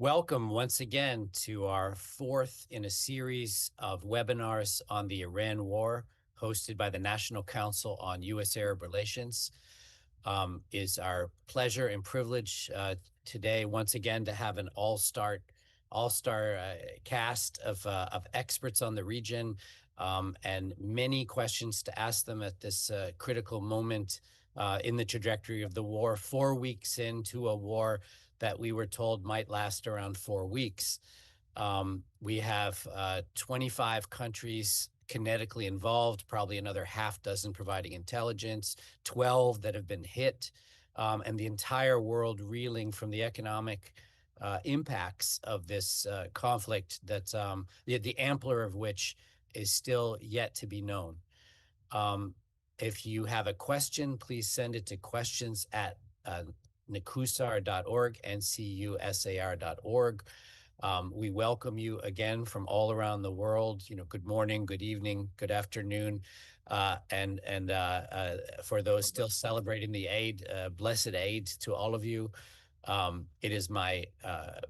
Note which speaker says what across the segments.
Speaker 1: Welcome once again to our fourth in a series of webinars on the Iran war, hosted by the National Council on U.S. Arab Relations. Is our pleasure and privilege today once again to have an all-star cast of experts on the region, and many questions to ask them at this critical moment in the trajectory of the war, 4 weeks into a war that we were told might last around 4 weeks. We have 25 countries kinetically involved, probably another half dozen providing intelligence, 12 that have been hit, and the entire world reeling from the economic impacts of this conflict that the ampler of which is still yet to be known. If you have a question, please send it to questions at ncusar.org, ncusar.org. We welcome you again from all around the world. Good morning, good evening, good afternoon, and for those still celebrating the Eid, blessed Eid to all of you. It is my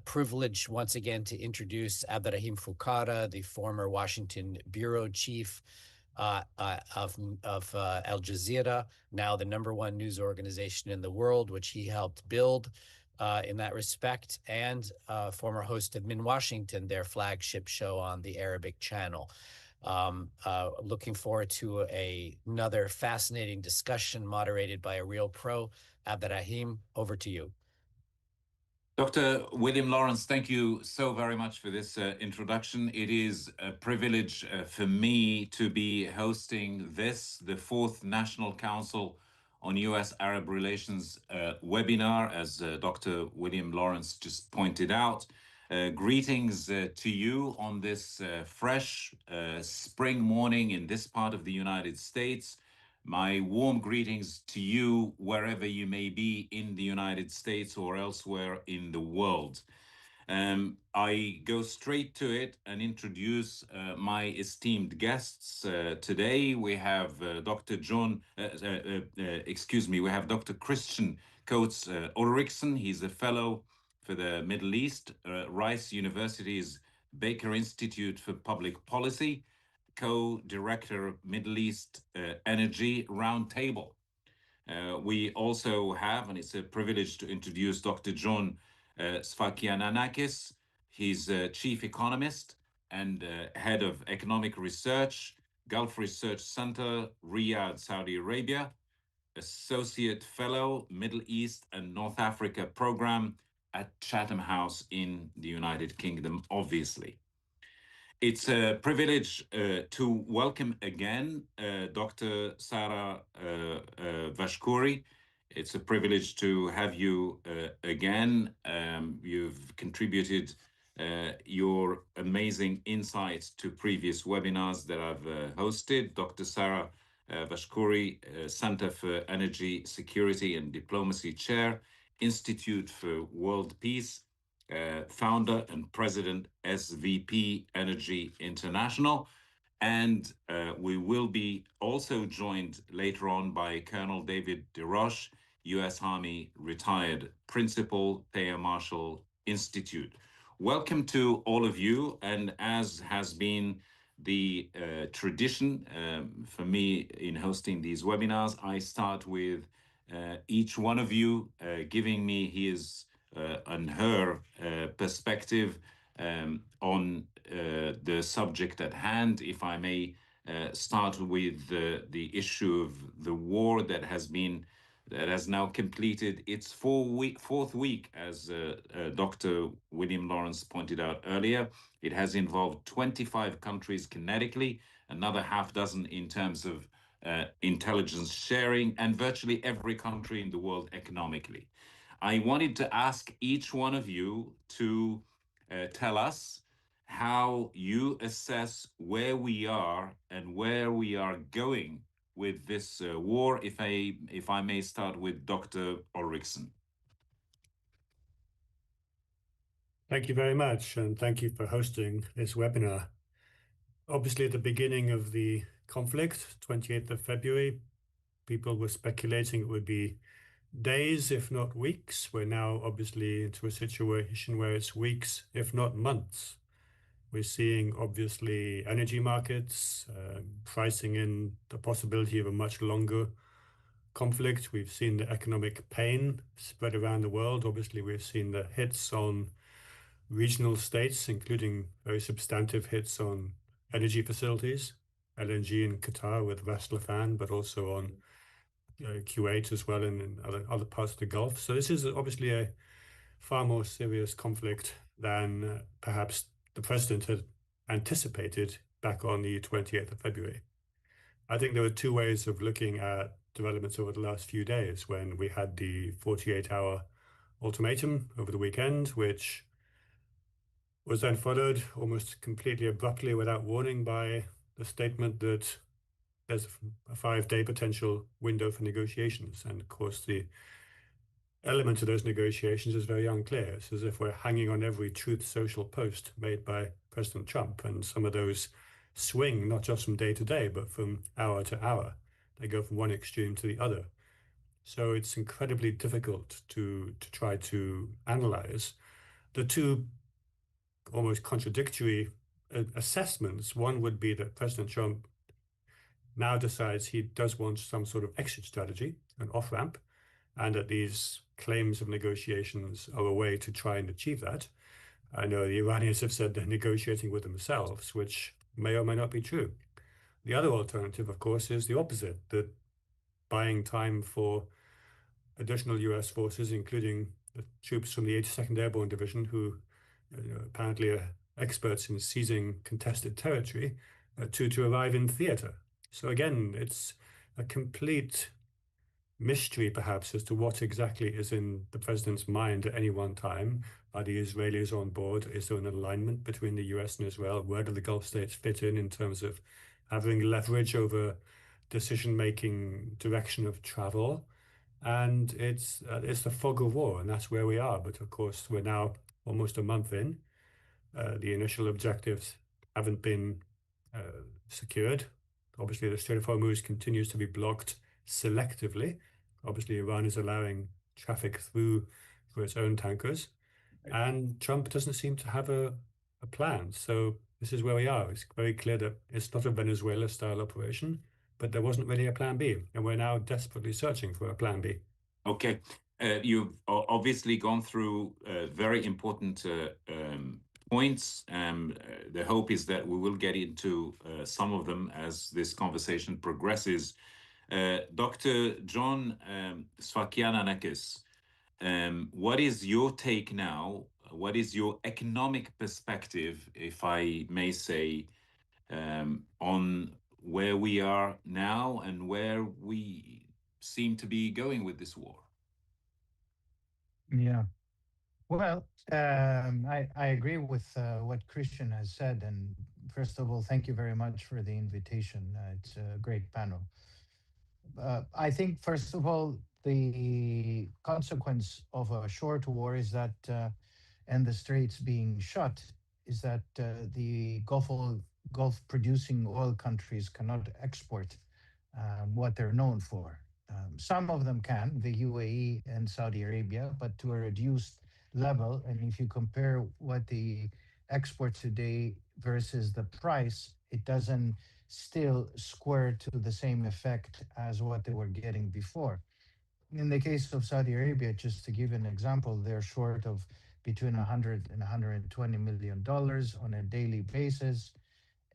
Speaker 1: privilege once again to introduce Abderrahim Foukara, the former Washington bureau chief of Al Jazeera, now the #1 news organization in the world, which he helped build in that respect, and former host of Min Washington, their flagship show on the Arabic channel. Looking forward to another fascinating discussion moderated by a real pro. Abderrahim, over to you.
Speaker 2: Dr. William Lawrence, thank you so very much for this introduction. It is a privilege for me to be hosting the fourth National Council on U.S. Arab Relations webinar, as Dr. William Lawrence just pointed out. Greetings to you on this fresh spring morning in this part of the United States. My warm greetings to you wherever you may be in the United States or elsewhere in the world. I go straight to it and introduce my esteemed guests. Today we have Dr. Christian Coates Ulrichsen. He's a fellow for the Middle East, Rice University's Baker Institute for Public Policy, co-director of Middle East Energy Roundtable. We also have, and it's a privilege to introduce Dr. John Sfakianakis. He's chief economist and head of economic research, Gulf Research Center, Riyadh, Saudi Arabia, associate fellow, Middle East and North Africa program at Chatham House in the United Kingdom, obviously. It's a privilege to welcome again Dr. Sarah Vashkouri. It's a privilege to have you again. You've contributed your amazing insights to previous webinars that I've hosted. Dr. Sarah Vashkouri, Center for Energy Security and Diplomacy Chair, Institute for World Peace, founder and president, SVP Energy International. And we will be also joined later on by Colonel David DeRoche, U.S. Army retired principal, Thayer Marshall Institute. Welcome to all of you. And as has been the tradition for me in hosting these webinars, I start with each one of you giving me his and her perspective on the subject at hand. If I may start with the issue of the war that has now completed its fourth week, as Dr. William Lawrence pointed out earlier. It has involved 25 countries kinetically, another half dozen in terms of intelligence sharing, and virtually every country in the world economically. I wanted to ask each one of you to tell us how you assess where we are and where we are going with this war. If I may start with Dr. Ulrichsen.
Speaker 3: Thank you very much, and thank you for hosting this webinar. Obviously, at the beginning of the conflict, 28th of February, people were speculating it would be days, if not weeks. We're now obviously into a situation where it's weeks, if not months. We're seeing obviously energy markets pricing in the possibility of a much longer conflict. We've seen the economic pain spread around the world. Obviously, we've seen the hits on regional states, including very substantive hits on energy facilities, LNG in Qatar with Ras Laffan, but also on Kuwait as well, and in other parts of the Gulf. So this is obviously a far more serious conflict than perhaps the president had anticipated back on the 28th of February. I think there were two ways of looking at developments over the last few days when we had the 48-hour ultimatum over the weekend, which was then followed almost completely abruptly without warning by the statement that there's a 5-day potential window for negotiations. And of course, the element of those negotiations is very unclear. It's as if we're hanging on every Truth Social post made by President Trump, and some of those swing not just from day to day, but from hour to hour. They go from one extreme to the other. So it's incredibly difficult to try to analyze the two almost contradictory assessments. One would be that President Trump now decides he does want some sort of exit strategy, an off ramp, and that these claims of negotiations are a way to try and achieve that. I know the Iranians have said they're negotiating with themselves, which may or may not be true. The other alternative, of course, is the opposite, that buying time for additional US forces, including the troops from the 82nd Airborne Division, who apparently are experts in seizing contested territory, to arrive in theater. So again, it's a complete mystery, perhaps, as to what exactly is in the president's mind at any one time. Are the Israelis on board? Is there an alignment between the US and Israel? Where do the Gulf states fit in terms of having leverage over decision-making direction of travel? And it's the fog of war, and that's where we are. But of course, we're now almost a month in. The initial objectives haven't been secured. Obviously, the Strait of Hormuz continues to be blocked selectively. Obviously, Iran is allowing traffic through for its own tankers, and Trump doesn't seem to have a plan. So this is where we are. It's very clear that it's not a Venezuela-style operation, but there wasn't really a plan B, and we're now desperately searching for a plan B.
Speaker 2: Okay. You've obviously gone through very important points. The hope is that we will get into some of them as this conversation progresses. Dr. John Sfakianakis, what is your take now? What is your economic perspective, if I may say, on where we are now and where we seem to be going with this war?
Speaker 4: Yeah. Well, I agree with what Christian has said. And first of all, thank you very much for the invitation. It's a great panel. I think, first of all, the consequence of a short war is that, and the straits being shut, is that the Gulf producing oil countries cannot export what they're known for. Some of them can, the UAE and Saudi Arabia, but to a reduced level. And if you compare what the export today versus the price, it doesn't still square to the same effect as what they were getting before. In the case of Saudi Arabia, just to give an example, they're short of between 100 and 120 million dollars on a daily basis,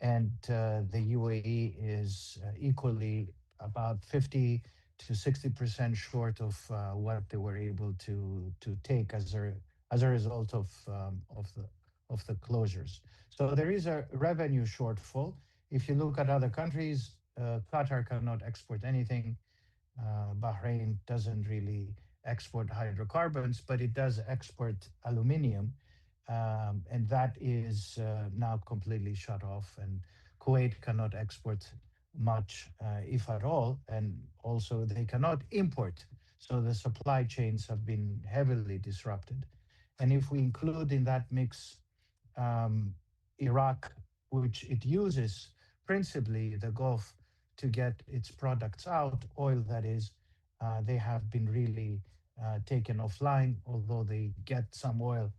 Speaker 4: and the UAE is equally about 50 to 60% short of what they were able to take as a result of the closures. So there is a revenue shortfall. If you look at other countries, Qatar cannot export anything. Bahrain doesn't really export hydrocarbons, but it does export aluminium, and that is now completely shut off. And Kuwait cannot export much, if at all, and also they cannot import. So the supply chains have been heavily disrupted. And if we include in that mix Iraq, which it uses principally the Gulf to get its products out, oil that is, They have been really taken offline, although they get some oil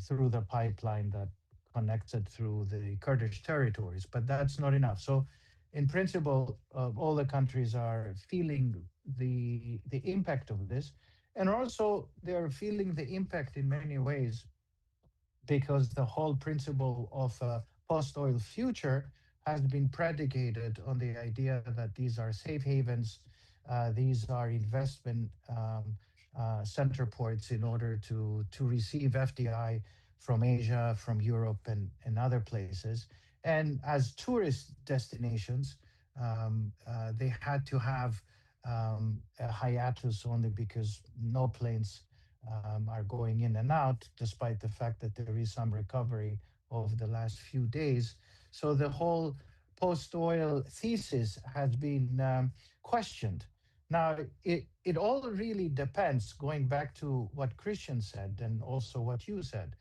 Speaker 4: through the pipeline that connects it through the Kurdish territories, but that's not enough. So, in principle, all the countries are feeling the impact of this, and also they are feeling the impact in many ways because the whole principle of a post oil future has been predicated on the idea that these are safe havens, these are investment center points in order to receive FDI from Asia, from Europe, and other places. And as tourist destinations, they had to have a hiatus only because no planes are going in and out, despite the fact that there is some recovery over the last few days. So the whole post oil thesis has been questioned. Now, it all really depends, going back to what Christian said and also what you said,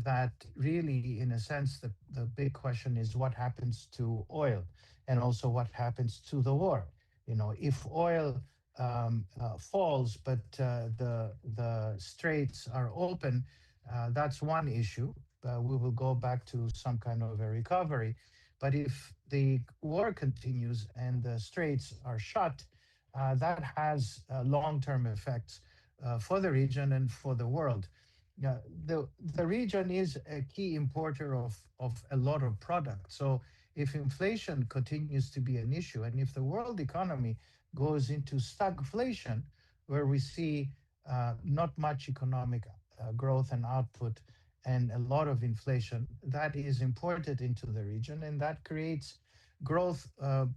Speaker 4: that really, in a sense, the big question is what happens to oil and also what happens to the war. If oil falls, but the straits are open, that's one issue. We will go back to some kind of a recovery. But if the war continues and the straits are shut, that has long-term effects for the region and for the world. Yeah, the region is a key importer of a lot of products. So if inflation continues to be an issue, and if the world economy goes into stagflation, where we see not much economic growth and output and a lot of inflation, that is imported into the region, and that creates growth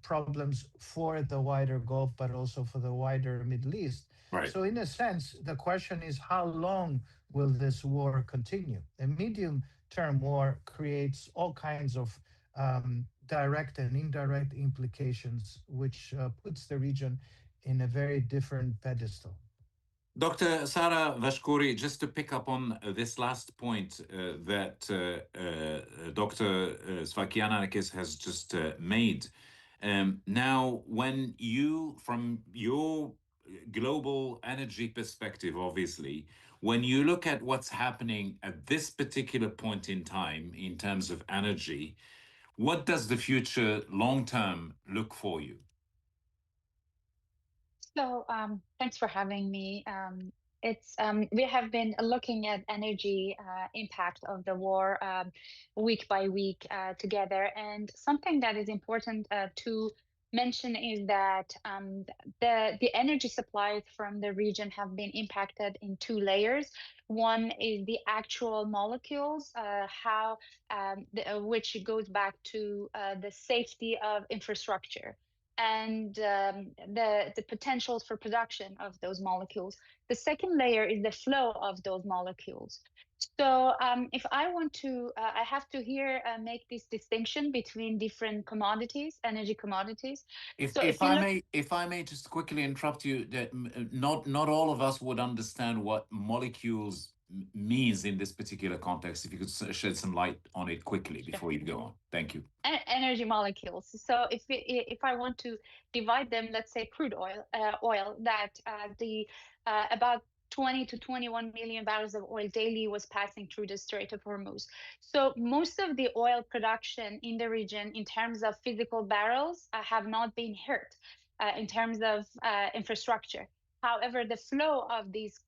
Speaker 4: problems for the wider Gulf, but also for the wider Middle East.
Speaker 2: Right.
Speaker 4: So, in a sense, the question is how long will this war continue? A medium term war creates all kinds of direct and indirect implications, which puts the region in a very different pedestal.
Speaker 2: Dr. Sara Vashkouri, just to pick up on this last point that Dr. Sfakianakis has just made. Now, when you, from your global energy perspective, obviously, when you look at what's happening at this particular point in time in terms of energy, what does the future long term look for you?
Speaker 5: So, thanks for having me. It's We have been looking at energy impact of the war week by week together, and something that is important to mention is that the energy supplies from the region have been impacted in two layers. One is the actual molecules, which goes back to the safety of infrastructure and the potentials for production of those molecules. The second layer is the flow of those molecules. So if I want to, I have to here make this distinction between different commodities, energy commodities. So
Speaker 2: If I may just quickly interrupt you, that not all of us would understand what molecules means in this particular context. If you could shed some light on it quickly before you go on. Thank you.
Speaker 5: Energy molecules. So if I want to divide them, let's say crude oil, that about 20 to 21 million barrels of oil daily was passing through the Strait of Hormuz. So most of the oil production in the region, in terms of physical barrels, have not been hurt in terms of infrastructure. However, the flow of these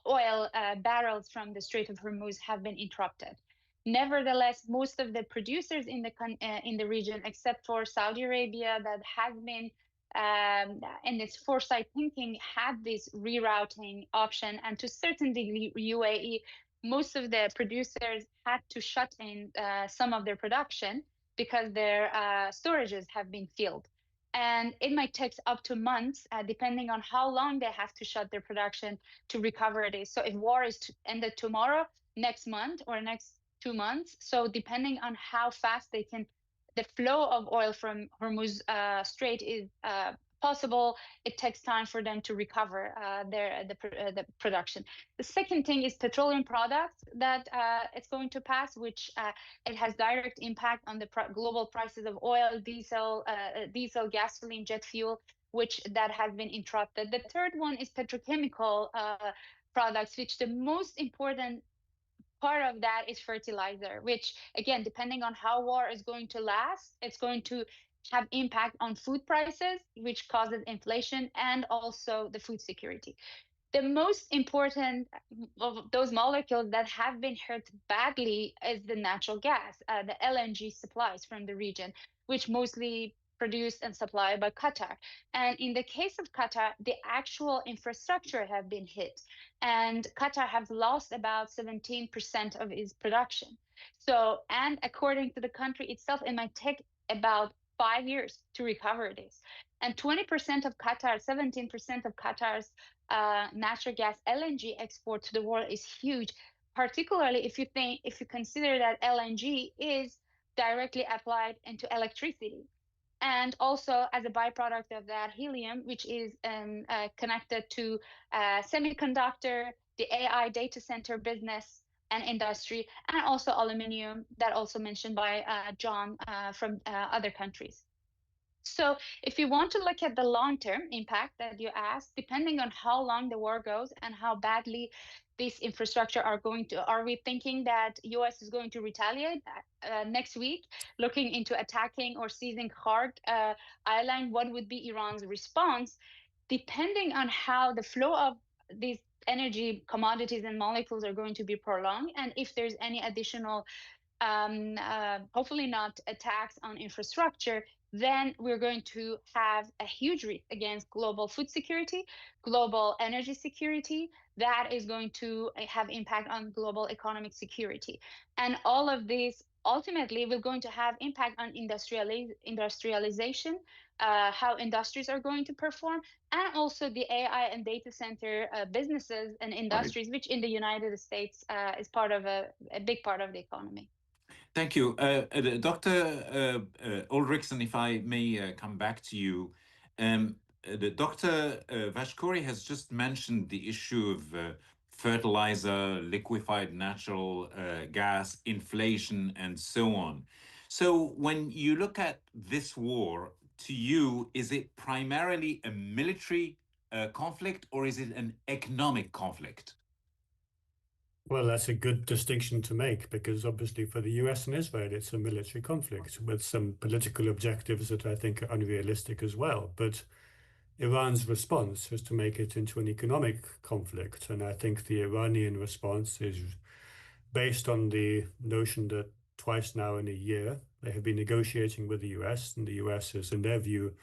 Speaker 5: oil barrels from the Strait of Hormuz have been interrupted. Nevertheless, most of the producers in the region, except for Saudi Arabia, that has been in its foresight thinking, had this rerouting option, and to a certain degree, UAE, most of the producers had to shut in some of their production because their storages have been filled. And it might take up to months, depending on how long they have to shut their production to recover this. So if war is ended tomorrow, next month, or next 2 months. So depending on how fast the flow of oil from Hormuz Strait is possible, it takes time for them to recover the production. The second thing is petroleum products that it's going to pass, which it has direct impact on the global prices of oil, diesel, gasoline, jet fuel, which that has been interrupted. The third one is petrochemical products, which the most important part of that is fertilizer, which again, depending on how war is going to last, it's going to have impact on food prices, which causes inflation and also the food security. The most important of those molecules that have been hurt badly is the natural gas, the LNG supplies from the region, which mostly produced and supplied by Qatar. And in the case of Qatar, the actual infrastructure have been hit, and Qatar has lost about 17% of its production. So, and according to the country itself, it might take about 5 years to recover this. And 20% of Qatar, 17% of Qatar's natural gas LNG export to the world is huge, particularly if you consider that LNG is directly applied into electricity. And also as a byproduct of that, helium, which is connected to semiconductor, the AI data center business and industry, and also aluminum that also mentioned by John from other countries. So if you want to look at the long-term impact that you asked, depending on how long the war goes and how badly these infrastructure are we thinking that US is going to retaliate next week, looking into attacking or seizing Kharg island? What would be Iran's response? Depending on how the flow of these energy commodities and molecules are going to be prolonged, and if there's any additional hopefully not attacks on infrastructure, then we're going to have a huge risk against global food security, global energy security. That is going to have impact on global economic security. And all of this ultimately will going to have impact on industrialization, how industries are going to perform, and also the AI and data center businesses and industries, which in the United States is part of a big part of the economy.
Speaker 2: Thank you. Dr. Ulrichsen, if I may come back to you. Dr. Vashkouri has just mentioned the issue of fertilizer, liquefied natural gas, inflation, and so on. So when you look at this war, to you, is it primarily a military conflict, or is it an economic conflict?
Speaker 3: Well, that's a good distinction to make, because obviously for the US and Israel, it's a military conflict with some political objectives that I think are unrealistic as well. But Iran's response is to make it into an economic conflict. And I think the Iranian response is based on the notion that twice now in a year, they have been negotiating with the US, and the US has, in their view,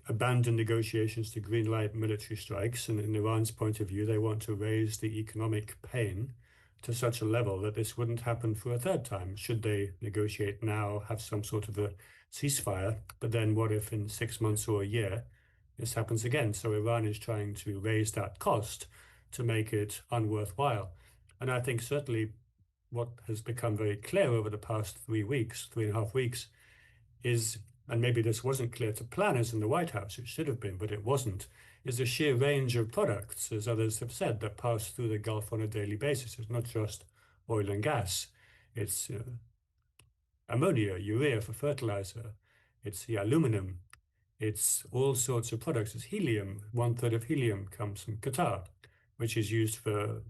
Speaker 3: abandoned negotiations to greenlight military strikes. And in Iran's point of view, they want to raise the economic pain to such a level that this wouldn't happen for a third time. Should they negotiate now, have some sort of a ceasefire, but then what if in 6 months or a year, this happens again? So Iran is trying to raise that cost to make it unworthwhile. And I think certainly what has become very clear over the past 3.5 weeks, is, and maybe this wasn't clear to planners in the White House, it should have been, but it wasn't, is the sheer range of products, as others have said, that pass through the Gulf on a daily basis. It's not just oil and gas. It's ammonia, urea for fertilizer. It's the aluminum. It's all sorts of products. It's helium. 1/3 of helium comes from Qatar, which is used for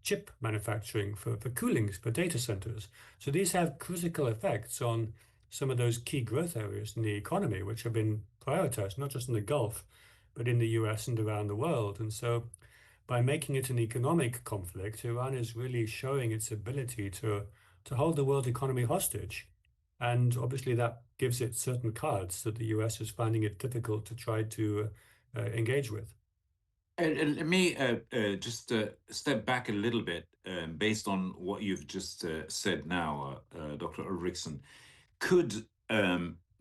Speaker 3: chip manufacturing, for cooling, for data centers. So these have critical effects on some of those key growth areas in the economy, which have been prioritized, not just in the Gulf, but in the US and around the world. And so by making it an economic conflict, Iran is really showing its ability to hold the world economy hostage. And obviously that gives it certain cards that the US is finding it difficult to try to engage with.
Speaker 2: And let me just step back a little bit based on what you've just said now, Dr. Ulrichsen. Could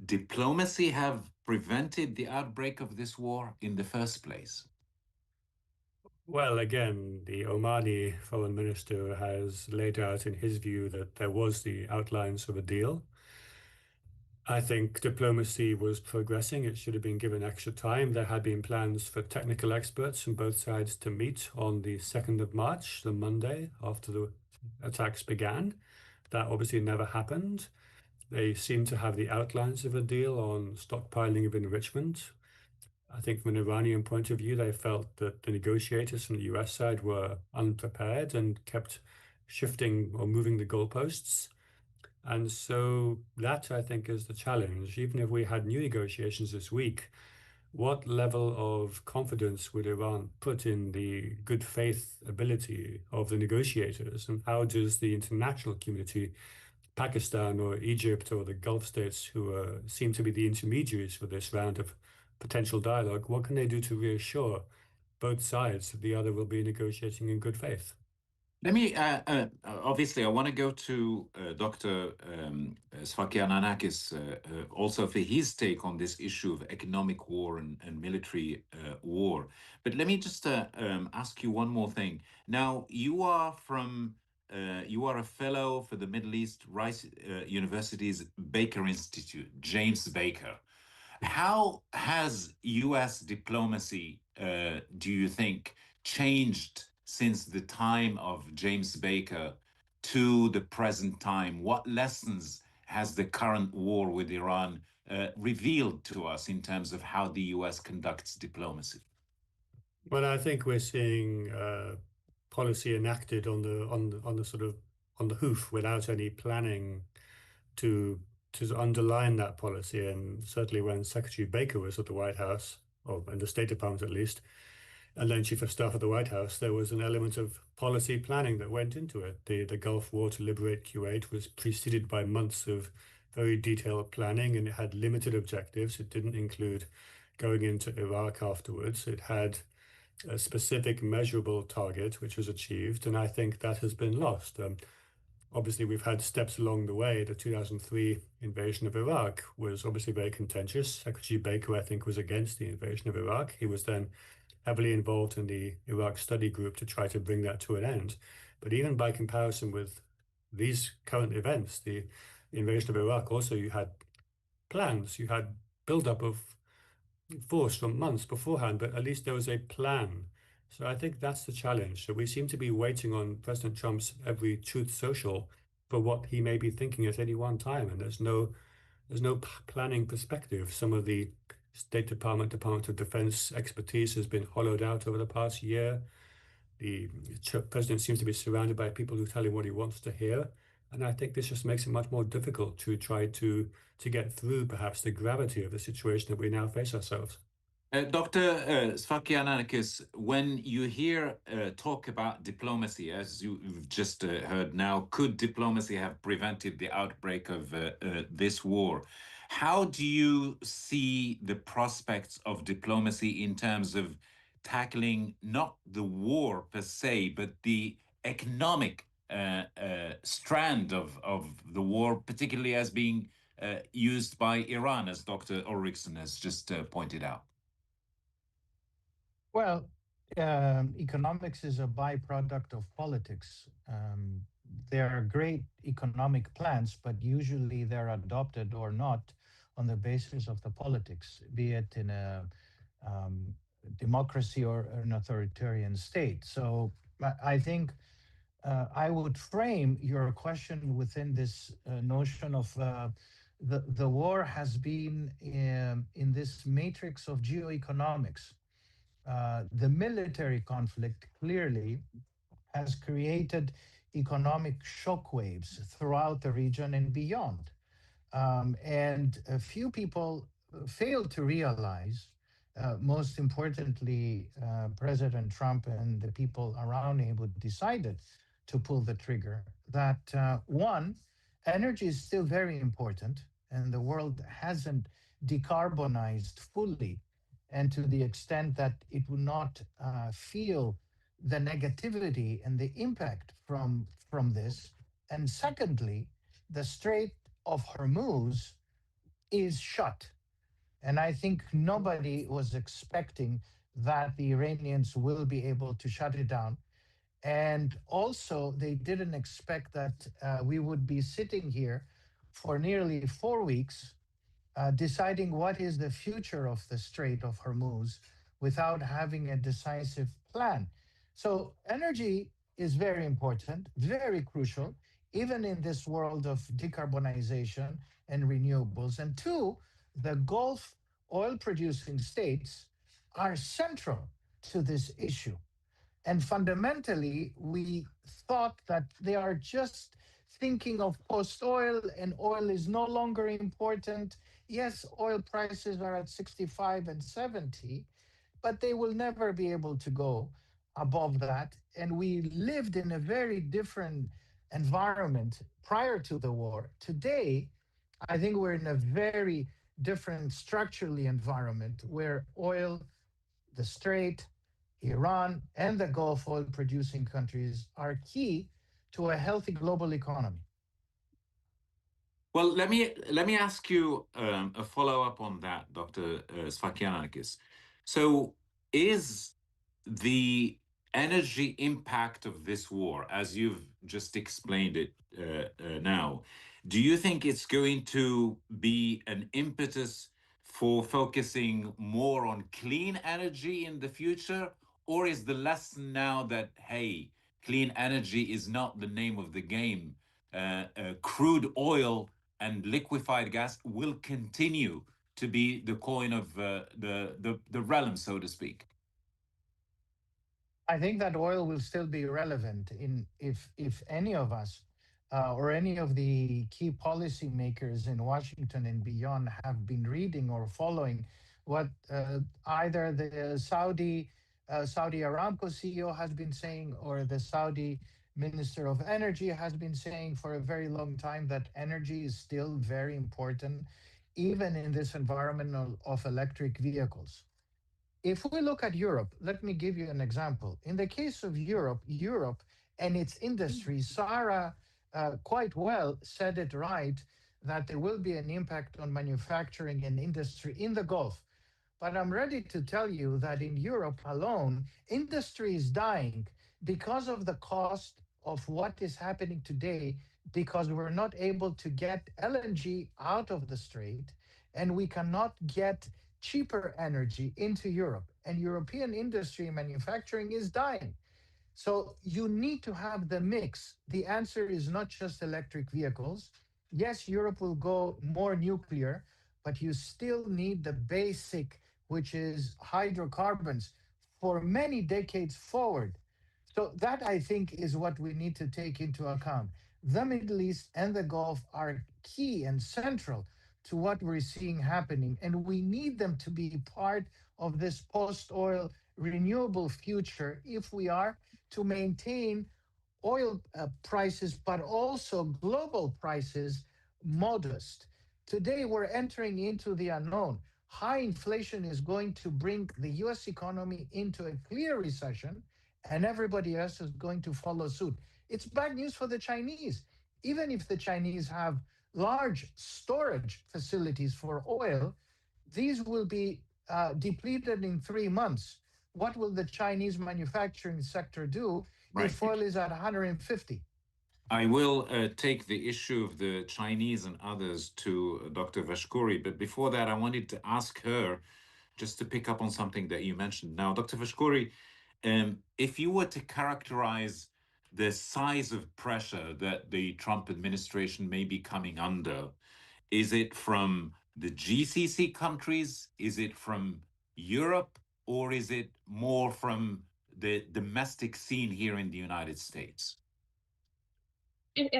Speaker 2: diplomacy have prevented the outbreak of this war in the first place?
Speaker 3: Well, again, the Omani foreign minister has laid out in his view that there was the outlines of a deal. I think diplomacy was progressing. It should have been given extra time. There had been plans for technical experts from both sides to meet on the 2nd of March, the Monday after the attacks began. That obviously never happened. They seem to have the outlines of a deal on stockpiling of enrichment. I think from an Iranian point of view, they felt that the negotiators from the US side were unprepared and kept shifting or moving the goalposts. And so that, I think, is the challenge. Even if we had new negotiations this week, what level of confidence would Iran put in the good faith ability of the negotiators? And how does the international community, Pakistan or Egypt or the Gulf states, who seem to be the intermediaries for this round of potential dialogue, what can they do to reassure both sides that the other will be negotiating in good faith?
Speaker 2: Let me, obviously, I want to go to Dr. Sfakian Anakis also for his take on this issue of economic war and military war. But let me just ask you one more thing. Now, you are a fellow for the Middle East Rice University's Baker Institute, James Baker. How has U.S. diplomacy, do you think, changed since the time of James Baker to the present time? What lessons has the current war with Iran revealed to us in terms of how the U.S. conducts diplomacy?
Speaker 3: Well, I think we're seeing policy enacted on the sort of on the hoof without any planning to underline that policy. And certainly when Secretary Baker was at the White House, or in the State Department at least, and then Chief of Staff at the White House, there was an element of policy planning that went into it. The Gulf War to liberate Kuwait was preceded by months of very detailed planning, and it had limited objectives. It didn't include going into Iraq afterwards. It had a specific measurable target, which was achieved, and I think that has been lost. Obviously, we've had steps along the way. The 2003 invasion of Iraq was obviously very contentious. Secretary Baker, I think, was against the invasion of Iraq. He was then heavily involved in the Iraq study group to try to bring that to an end. But even by comparison with these current events, the invasion of Iraq, also you had plans, you had buildup of force from months beforehand, but at least there was a plan. So I think that's the challenge. So we seem to be waiting on President Trump's every truth social for what he may be thinking at any one time, and there's no planning perspective. Some of the State Department, Department of Defense expertise has been hollowed out over the past year. The president seems to be surrounded by people who tell him what he wants to hear. And I think this just makes it much more difficult to try to get through perhaps the gravity of the situation that we now face ourselves.
Speaker 2: Dr. Sfakianakis, when you hear talk about diplomacy, as you've just heard now, could diplomacy have prevented the outbreak of this war? How do you see the prospects of diplomacy in terms of tackling not the war per se, but the economic strand of the war, particularly as being used by Iran, as Dr. Ulrichsen has just pointed out?
Speaker 4: Well, economics is a byproduct of politics. There are great economic plans, but usually they're adopted or not on the basis of the politics, be it in a democracy or an authoritarian state. So I think I would frame your question within this notion of the war has been in this matrix of geoeconomics. The military conflict clearly has created economic shockwaves throughout the region and beyond. And a few people fail to realize, most importantly, President Trump and the people around him who decided to pull the trigger, that one, energy is still very important, and the world hasn't decarbonized fully, and to the extent that it will not feel the negativity and the impact from this. And secondly, the Strait of Hormuz is shut. And I think nobody was expecting that the Iranians will be able to shut it down. And also, they didn't expect that we would be sitting here for nearly 4 weeks deciding what is the future of the Strait of Hormuz without having a decisive plan. So, energy is very important, very crucial, even in this world of decarbonization and renewables. And two, the Gulf oil producing states are central to this issue. And fundamentally, we thought that they are just thinking of post oil and oil is no longer important. Yes, oil prices are at 65 and 70, but they will never be able to go above that. And we lived in a very different environment prior to the war. Today, I think we're in a very different structurally environment where oil, the Strait, Iran, and the Gulf oil producing countries are key to a healthy global economy.
Speaker 2: Well, let me ask you a follow up on that, Dr. Sfakianakis. So, is the energy impact of this war, as you've just explained it now, do you think it's going to be an impetus for focusing more on clean energy in the future, or is the lesson now that hey, clean energy is not the name of the game? Crude oil and liquefied gas will continue to be the coin of the realm, so to speak.
Speaker 4: I think that oil will still be relevant in if any of us or any of the key policymakers in Washington and beyond have been reading or following what either the Saudi Aramco CEO has been saying or the Saudi Minister of Energy has been saying for a very long time, that energy is still very important, even in this environment of electric vehicles. If we look at Europe, let me give you an example. In the case of Europe, Europe and its industry, Sarah quite well said it right, that there will be an impact on manufacturing and industry in the Gulf. But I'm ready to tell you that in Europe alone, industry is dying because of the cost of what is happening today, because we're not able to get LNG out of the strait and we cannot get cheaper energy into Europe. And European industry and manufacturing is dying. So you need to have the mix. The answer is not just electric vehicles. Yes, Europe will go more nuclear, but you still need the basic, which is hydrocarbons, for many decades forward. So that I think is what we need to take into account. The Middle East and the Gulf are key and central to what we're seeing happening, and we need them to be part of this post-oil renewable future if we are to maintain oil prices, but also global prices modest. Today, we're entering into the unknown. High inflation is going to bring the US economy into a clear recession, and everybody else is going to follow suit. It's bad news for the Chinese. Even if the Chinese have large storage facilities for oil, these will be depleted in 3 months. What will the Chinese manufacturing sector do
Speaker 2: Right.
Speaker 4: if oil is at 150?
Speaker 2: I will take the issue of the Chinese and others to Dr. Vashkouri, but before that, I wanted to ask her just to pick up on something that you mentioned. Now, Dr. Vashkouri, if you were to characterize the size of pressure that the Trump administration may be coming under, is it from the GCC countries? Is it from Europe? Or is it more from the domestic scene here in the United States?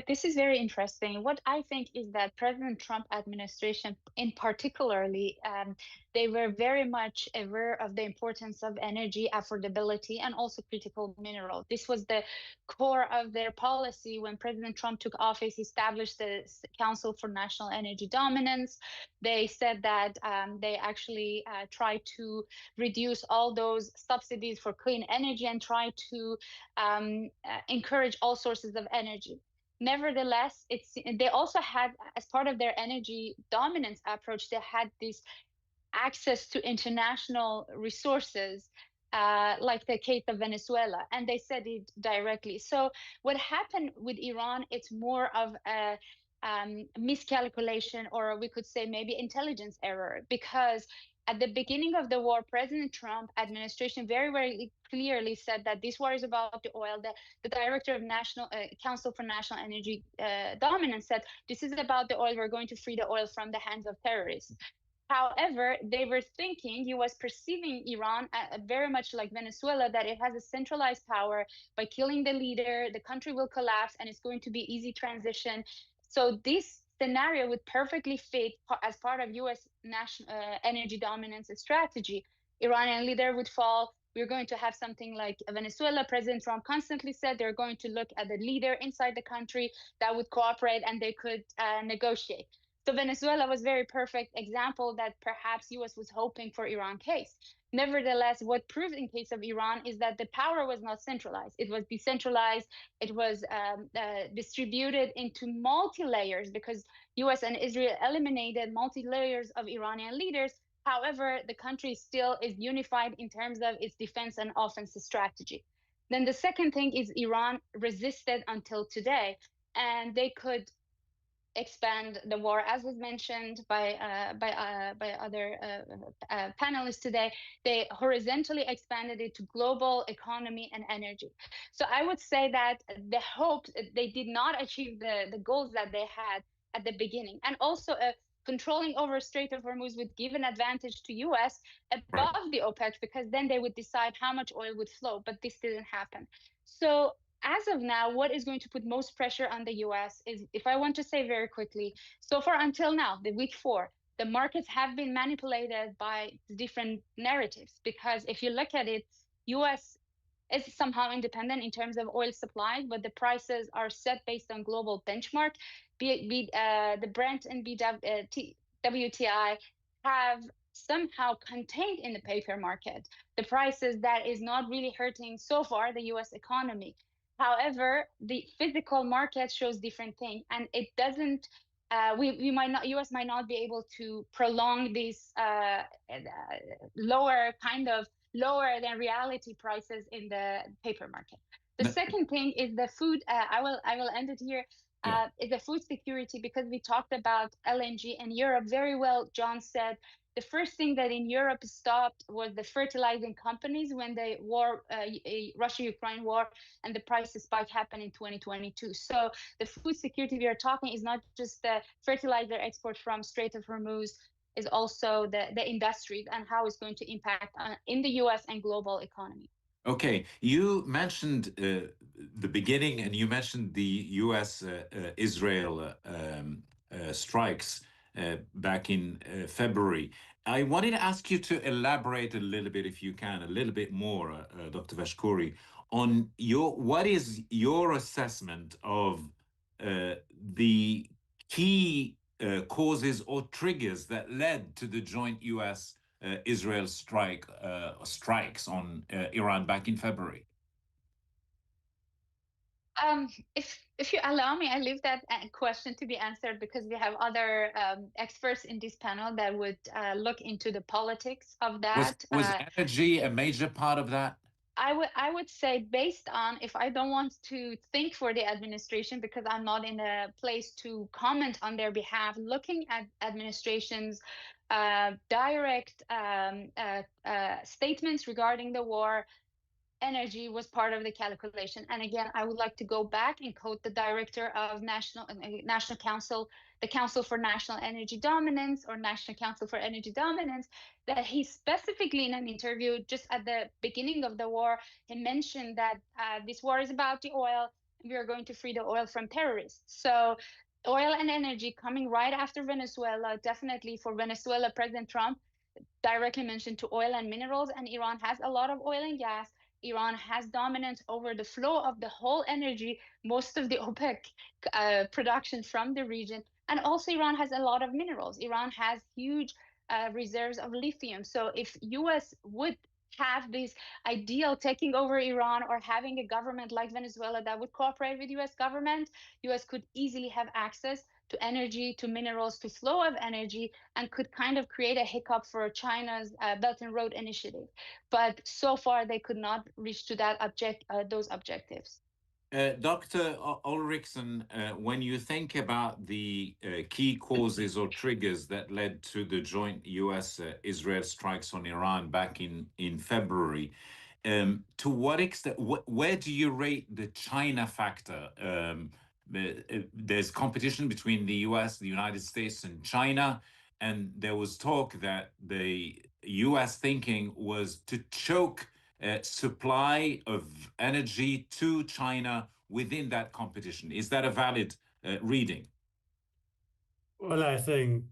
Speaker 5: This is very interesting. What I think is that President Trump administration, in particularly, they were very much aware of the importance of energy affordability and also critical mineral. This was the core of their policy when President Trump took office. He established the Council for National Energy Dominance. They said that they actually try to reduce all those subsidies for clean energy and try to encourage all sources of energy. Nevertheless, they also had, as part of their energy dominance approach, they had this access to international resources, like the case of Venezuela, and they said it directly. So what happened with Iran, it's more of a miscalculation, or we could say maybe intelligence error, because at the beginning of the war, President Trump administration very, very clearly said that this war is about the oil. The director of National Council for National Energy Dominance said, this is about the oil. We're going to free the oil from the hands of terrorists. However, they were thinking, he was perceiving Iran very much like Venezuela, that it has a centralized power. By killing the leader, the country will collapse and it's going to be easy transition. So this scenario would perfectly fit as part of U.S. national energy dominance strategy. Iranian leader would fall. We're going to have something like Venezuela. President Trump constantly said they're going to look at the leader inside the country that would cooperate and they could negotiate. So Venezuela was very perfect example that perhaps US was hoping for Iran case. Nevertheless, what proved in case of Iran is that the power was not centralized. It was decentralized. It was distributed into multi-layers because US and Israel eliminated multi-layers of Iranian leaders. However, the country still is unified in terms of its defense and offense strategy. Then the second thing is Iran resisted until today, and they could expand the war, as was mentioned by other panelists today. They horizontally expanded it to global economy and energy. So I would say that the hope they did not achieve the goals that they had at the beginning, and also controlling over Strait of Hormuz would give an advantage to U.S.
Speaker 2: Right.
Speaker 5: above the OPEC, because then they would decide how much oil would flow. But this didn't happen. So as of now, what is going to put most pressure on the US is, if I want to say very quickly, so far until now, the week four, the markets have been manipulated by different narratives. Because if you look at it, US is somehow independent in terms of oil supply, but the prices are set based on global benchmark. The Brent and WTI have somehow contained in the paper market the prices that is not really hurting so far the US economy. However, the physical market shows different thing, and it doesn't. We might not, US might not be able to prolong these lower kind of lower than reality prices in the paper market. The second thing is the food. I will end it here. Is the food security, because we talked about LNG in Europe very well. John said the first thing that in Europe stopped was the fertilizing companies when the war, Russia-Ukraine war, and the price spike happened in 2022. So the food security we are talking is not just the fertilizer export from Strait of Hormuz, is also the industries and how it's going to impact in the US and global economy.
Speaker 2: Okay, you mentioned the beginning, and you mentioned the U.S. Israel strikes back in February. I wanted to ask you to elaborate a little bit, if you can, a little bit more, Dr. Vashkouri, on what is your assessment of the key causes or triggers that led to the joint U.S. Israel strikes on Iran back in February?
Speaker 5: If you allow me, I leave that question to be answered because we have other experts in this panel that would look into the politics of that.
Speaker 2: Was energy a major part of that?
Speaker 5: I would say, based on, if I don't want to think for the administration because I'm not in a place to comment on their behalf, looking at administration's direct statements regarding the war, energy was part of the calculation. And again, I would like to go back and quote the director of National Council, the Council for National Energy Dominance, or National Council for Energy Dominance, that he specifically in an interview just at the beginning of the war, he mentioned that this war is about the oil. We are going to free the oil from terrorists. So oil and energy coming right after Venezuela, definitely for Venezuela, President Trump directly mentioned to oil and minerals, and Iran has a lot of oil and gas. Iran has dominance over the flow of the whole energy, most of the OPEC production from the region. And also Iran has a lot of minerals. Iran has huge reserves of lithium. So if US would have this ideal taking over Iran or having a government like Venezuela that would cooperate with US government, US could easily have access to energy, to minerals, to flow of energy, and could kind of create a hiccup for China's Belt and Road Initiative. But so far, they could not reach to those objectives.
Speaker 2: Dr. Ulrichsen, when you think about the key causes or triggers that led to the joint U.S.-Israel strikes on Iran back in February, to what extent, where do you rate the China factor? There's competition between the U.S., the United States, and China. and there was talk that the U.S. thinking was to choke supply of energy to China within that competition. Is that a valid reading?
Speaker 3: Well, I think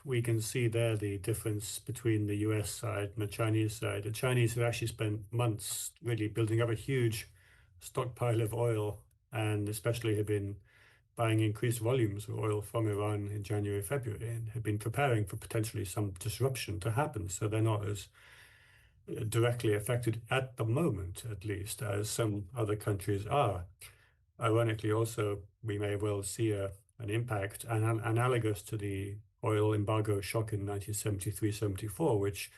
Speaker 3: we can see there the difference between the US side and the Chinese side. The Chinese have actually spent months really building up a huge stockpile of oil, and especially have been buying increased volumes of oil from Iran in January, February, and have been preparing for potentially some disruption to happen. So they're not as directly affected at the moment, at least, as some other countries are. Ironically, also, we may well see an impact analogous to the oil embargo shock in 1973-74, which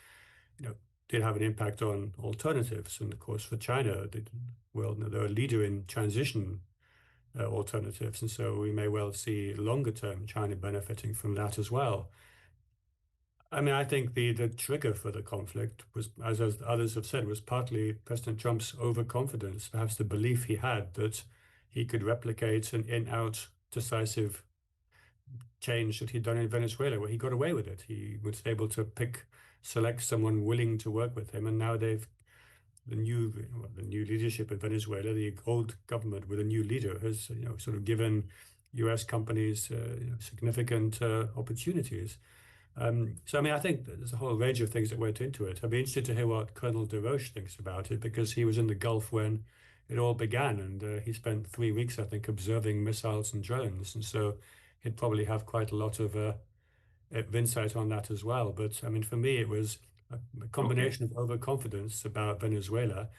Speaker 3: did have an impact on alternatives. And of course, for China, they're a leader in transition alternatives. And so we may well see longer term China benefiting from that as well. I mean, I think the trigger for the conflict was, as others have said, was partly President Trump's overconfidence, perhaps the belief he had that he could replicate an in-out decisive change that he'd done in Venezuela, where he got away with it. He was able to select someone willing to work with him, and now the new leadership in Venezuela, the old government with a new leader, has sort of given U.S. companies significant opportunities. So, I mean, I think there's a whole range of things that went into it. I'd be interested to hear what Colonel DeRoche thinks about it, because he was in the Gulf when it all began, and he spent 3 weeks, I think, observing missiles and drones. And so he'd probably have quite a lot of insight on that as well. But, I mean, for me, it was a combination of overconfidence about Venezuela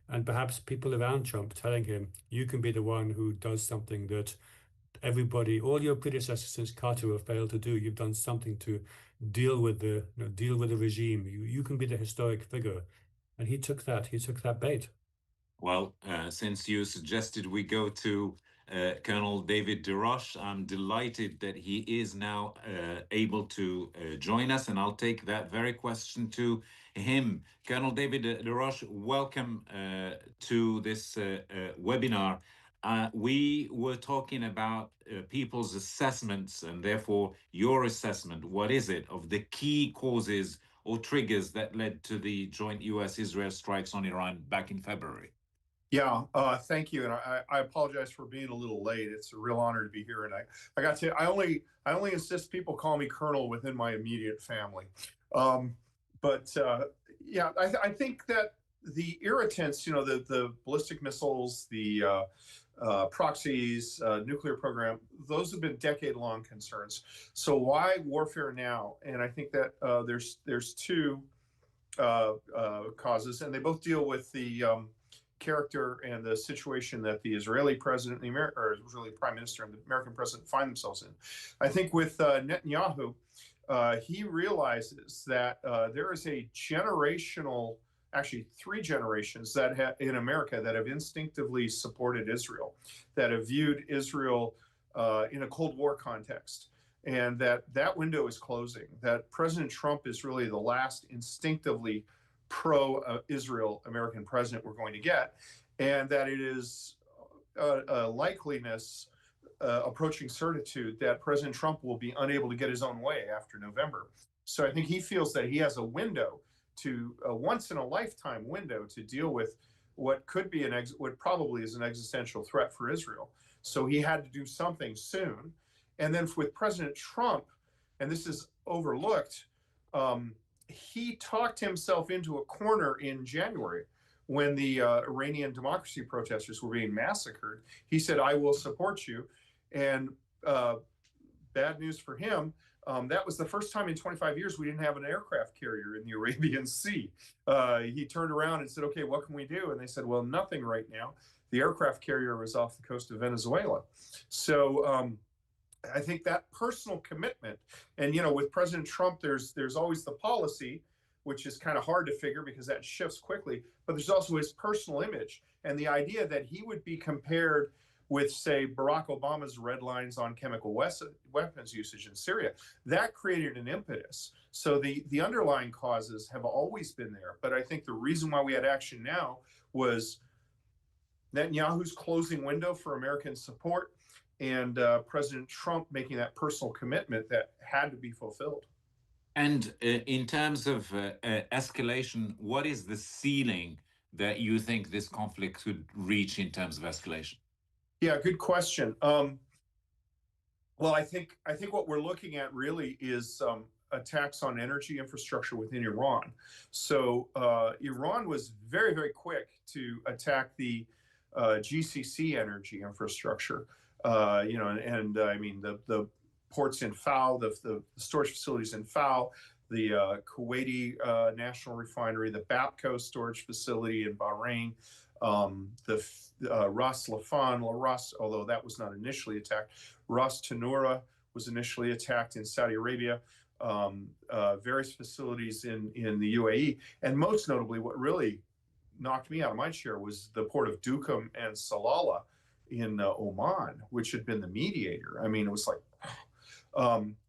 Speaker 3: and perhaps people around Trump telling him, you can be the one who does something that all your predecessors since Carter have failed to do. You've done something to deal with the regime. You can be the historic figure, and he took that bait.
Speaker 2: Well, since you suggested we go to Colonel David DeRoche, I'm delighted that he is now able to join us, and I'll take that very question to him. Colonel David DeRoche, welcome to this webinar. We were talking about people's assessments, and therefore your assessment. What is it of the key causes or triggers that led to the joint U.S.-Israel strikes on Iran back in February?
Speaker 6: Yeah, thank you, and I apologize for being a little late. It's a real honor to be here, and I got to. I only insist people call me Colonel within my immediate family. Yeah, I think that the irritants, the ballistic missiles, the proxies, nuclear program, those have been decade-long concerns. So why warfare now? And I think that there's two causes, and they both deal with the character and the situation that the Israeli president, or Israeli prime minister, and the American president find themselves in. I think with Netanyahu, he realizes that there is a generational, actually 3 generations that in America that have instinctively supported Israel, that have viewed Israel in a Cold War context, and that window is closing. That President Trump is really the last instinctively pro-Israel American president we're going to get, and that it is a likeliness approaching certitude that President Trump will be unable to get his own way after November. So I think he feels that he has a window, a once in a lifetime window, to deal with what could be what probably is an existential threat for Israel. So he had to do something soon. And then with President Trump, and this is overlooked, he talked himself into a corner in January when the Iranian democracy protesters were being massacred. He said, I will support you. And bad news for him, that was the first time in 25 years we didn't have an aircraft carrier in the Arabian Sea. He turned around and said, okay, what can we do? And they said, well, nothing right now. The aircraft carrier was off the coast of Venezuela. So I think that personal commitment, and with President Trump, there's always the policy, which is kind of hard to figure because that shifts quickly, but there's also his personal image and the idea that he would be compared with, say, Barack Obama's red lines on chemical weapons usage in Syria. That created an impetus. So the underlying causes have always been there, but I think the reason why we had action now was Netanyahu's closing window for American support, and President Trump making that personal commitment that had to be fulfilled.
Speaker 2: And in terms of escalation, what is the ceiling that you think this conflict could reach in terms of escalation?
Speaker 6: Yeah, good question. Well, I think what we're looking at really is attacks on energy infrastructure within Iran. So Iran was very, very quick to attack the GCC energy infrastructure. I mean the ports in Fao, the storage facilities in Fao, the Kuwaiti National Refinery, the Bapco storage facility in Bahrain, the Ras Laffan, although that was not initially attacked. Ras Tanura was initially attacked in Saudi Arabia, various facilities in the UAE, and most notably, what really knocked me out of my chair was the port of Duqm and Salalah in Oman, which had been the mediator. I mean, it was like,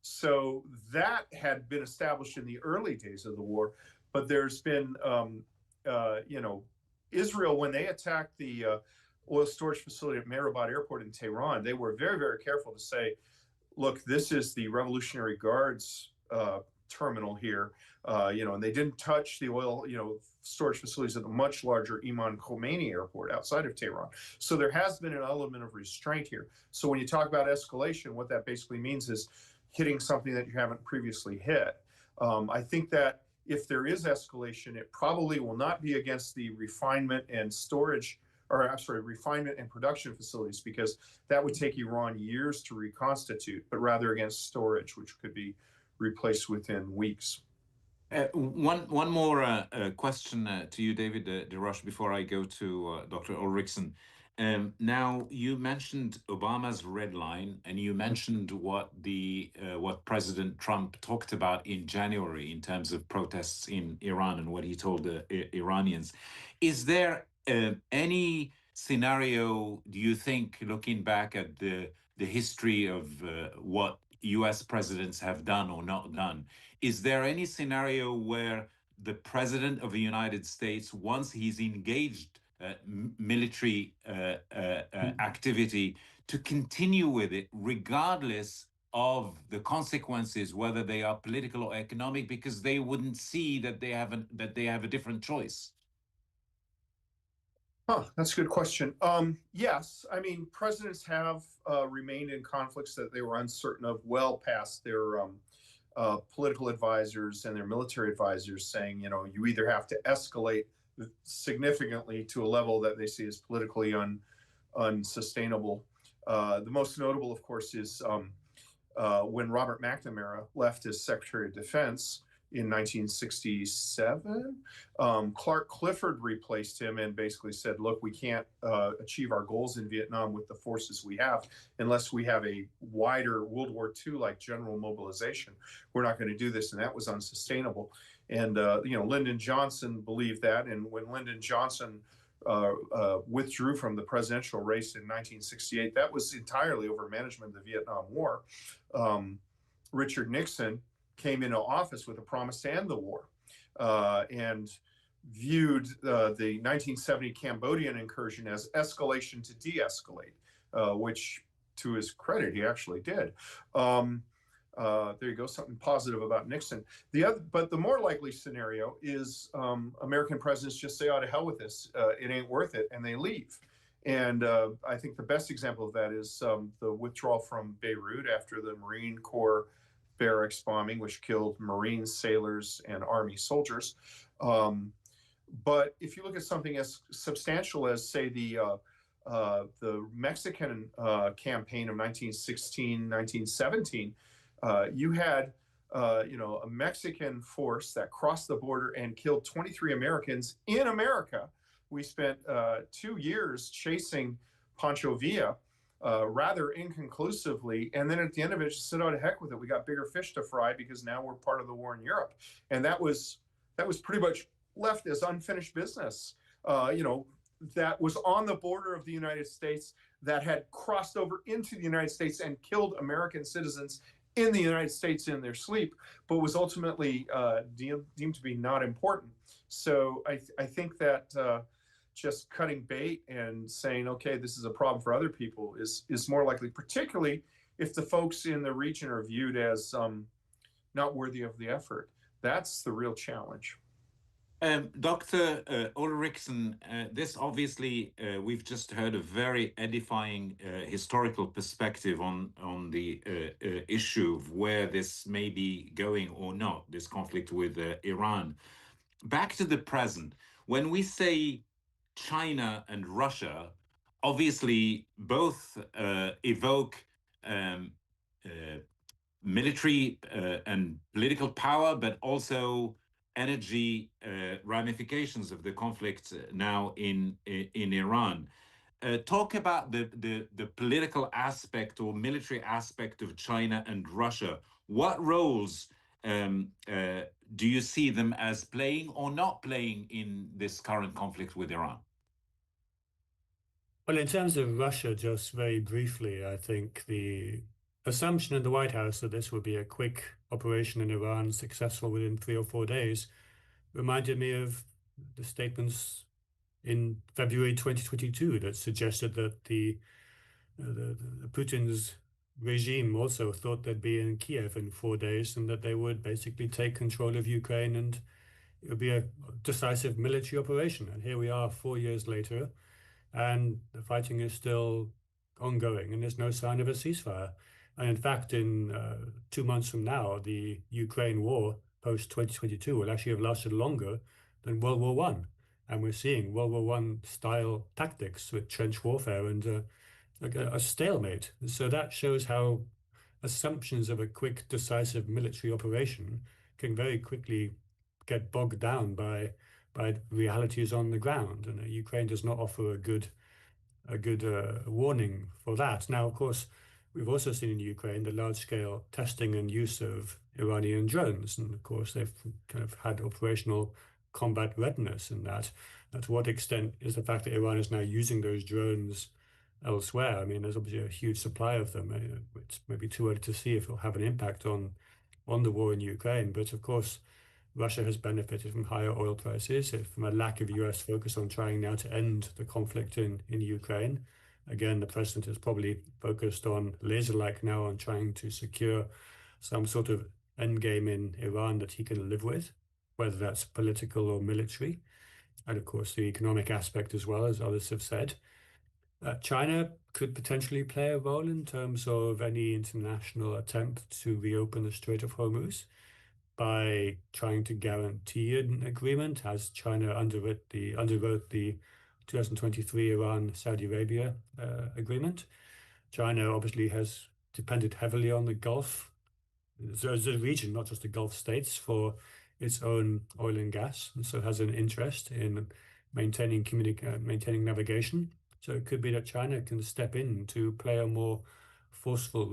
Speaker 6: so that had been established in the early days of the war, but there's been, Israel, when they attacked the oil storage facility at Mehrabad Airport in Tehran, they were very, very careful to say, look, this is the Revolutionary Guards terminal here, and they didn't touch the oil, storage facilities at the much larger Imam Khomeini Airport outside of Tehran. So there has been an element of restraint here. So when you talk about escalation, what that basically means is hitting something that you haven't previously hit. I think that if there is escalation, it probably will not be against the refinement and storage, or I'm sorry, refinement and production facilities, because that would take Iran years to reconstitute, but rather against storage, which could be replaced within weeks.
Speaker 2: One more question to you, David DeRoche, before I go to Dr. Ulrichsen. Now, you mentioned Obama's red line, and you mentioned what President Trump talked about in January in terms of protests in Iran and what he told the Iranians. Is there any scenario, do you think, looking back at the history of what U.S. presidents have done or not done, is there any scenario where the President of the United States, once he's engaged military activity, to continue with it regardless of the consequences, whether they are political or economic, because they wouldn't see that they have a different choice?
Speaker 6: That's a good question. Yes, I mean, presidents have remained in conflicts that they were uncertain of well past their political advisors and their military advisors saying, you either have to escalate significantly to a level that they see as politically unsustainable. The most notable, of course, is when Robert McNamara left as Secretary of Defense in 1967. Clark Clifford replaced him and basically said, look, we can't achieve our goals in Vietnam with the forces we have unless we have a wider World War II-like general mobilization. We're not going to do this, and that was unsustainable. And, Lyndon Johnson believed that, and when Lyndon Johnson withdrew from the presidential race in 1968, that was entirely over management of the Vietnam War. Richard Nixon came into office with a promise to end the war, and viewed the 1970 Cambodian incursion as escalation to de-escalate, which, to his credit, he actually did. There you go, something positive about Nixon. But the more likely scenario is American presidents just say, "Oh, to hell with this, it ain't worth it," and they leave. And I think the best example of that is the withdrawal from Beirut after the Marine Corps barracks bombing, which killed Marines, sailors, and Army soldiers. But if you look at something as substantial as, say, the Mexican campaign of 1916, 1917, you had a Mexican force that crossed the border and killed 23 Americans in America. We spent 2 years chasing Pancho Villa rather inconclusively, and then at the end of it, just said, "Oh, to heck with it. We got bigger fish to fry because now we're part of the war in Europe." And that was pretty much left as unfinished business. That was on the border of the United States, that had crossed over into the United States and killed American citizens in the United States in their sleep, but was ultimately deemed to be not important. So I think that just cutting bait and saying, okay, this is a problem for other people is more likely, particularly if the folks in the region are viewed as not worthy of the effort. That's the real challenge.
Speaker 2: Dr. Ulrichsen, this obviously, we've just heard a very edifying historical perspective on the issue of where this may be going or not, this conflict with Iran. Back to the present, when we say China and Russia, obviously both evoke military and political power, but also energy ramifications of the conflict now in Iran. Talk about the political aspect or military aspect of China and Russia. What roles do you see them as playing or not playing in this current conflict with Iran?
Speaker 3: Well, in terms of Russia, just very briefly, I think the assumption in the White House that this would be a quick operation in Iran, successful within 3 or 4 days, reminded me of the statements in February 2022 that suggested that the Putin's regime also thought they'd be in Kiev in 4 days and that they would basically take control of Ukraine and it would be a decisive military operation. And here we are 4 years later, and the fighting is still ongoing, and there's no sign of a ceasefire. And in fact, in 2 months from now, the Ukraine war post 2022 will actually have lasted longer than World War One, and we're seeing World War One style tactics with trench warfare and like a stalemate. So that shows how assumptions of a quick, decisive military operation can very quickly get bogged down by realities on the ground, and Ukraine does not offer a good warning for that. Now, of course, we've also seen in Ukraine the large-scale testing and use of Iranian drones, and of course they've kind of had operational combat readiness in that. To what extent is the fact that Iran is now using those drones elsewhere? I mean, there's obviously a huge supply of them. It's maybe too early to see if it'll have an impact on the war in Ukraine, but of course Russia has benefited from higher oil prices, from a lack of US focus on trying now to end the conflict in Ukraine. Again, the president is probably focused on laser-like now on trying to secure some sort of endgame in Iran that he can live with, whether that's political or military. And of course, the economic aspect as well, as others have said. China could potentially play a role in terms of any international attempt to reopen the Strait of Hormuz by trying to guarantee an agreement, as China underwrote the 2023 Iran-Saudi Arabia agreement. China obviously has depended heavily on the Gulf, as a region, not just the Gulf states, for its own oil and gas, and so has an interest in maintaining navigation. So it could be that China can step in to play a more forceful,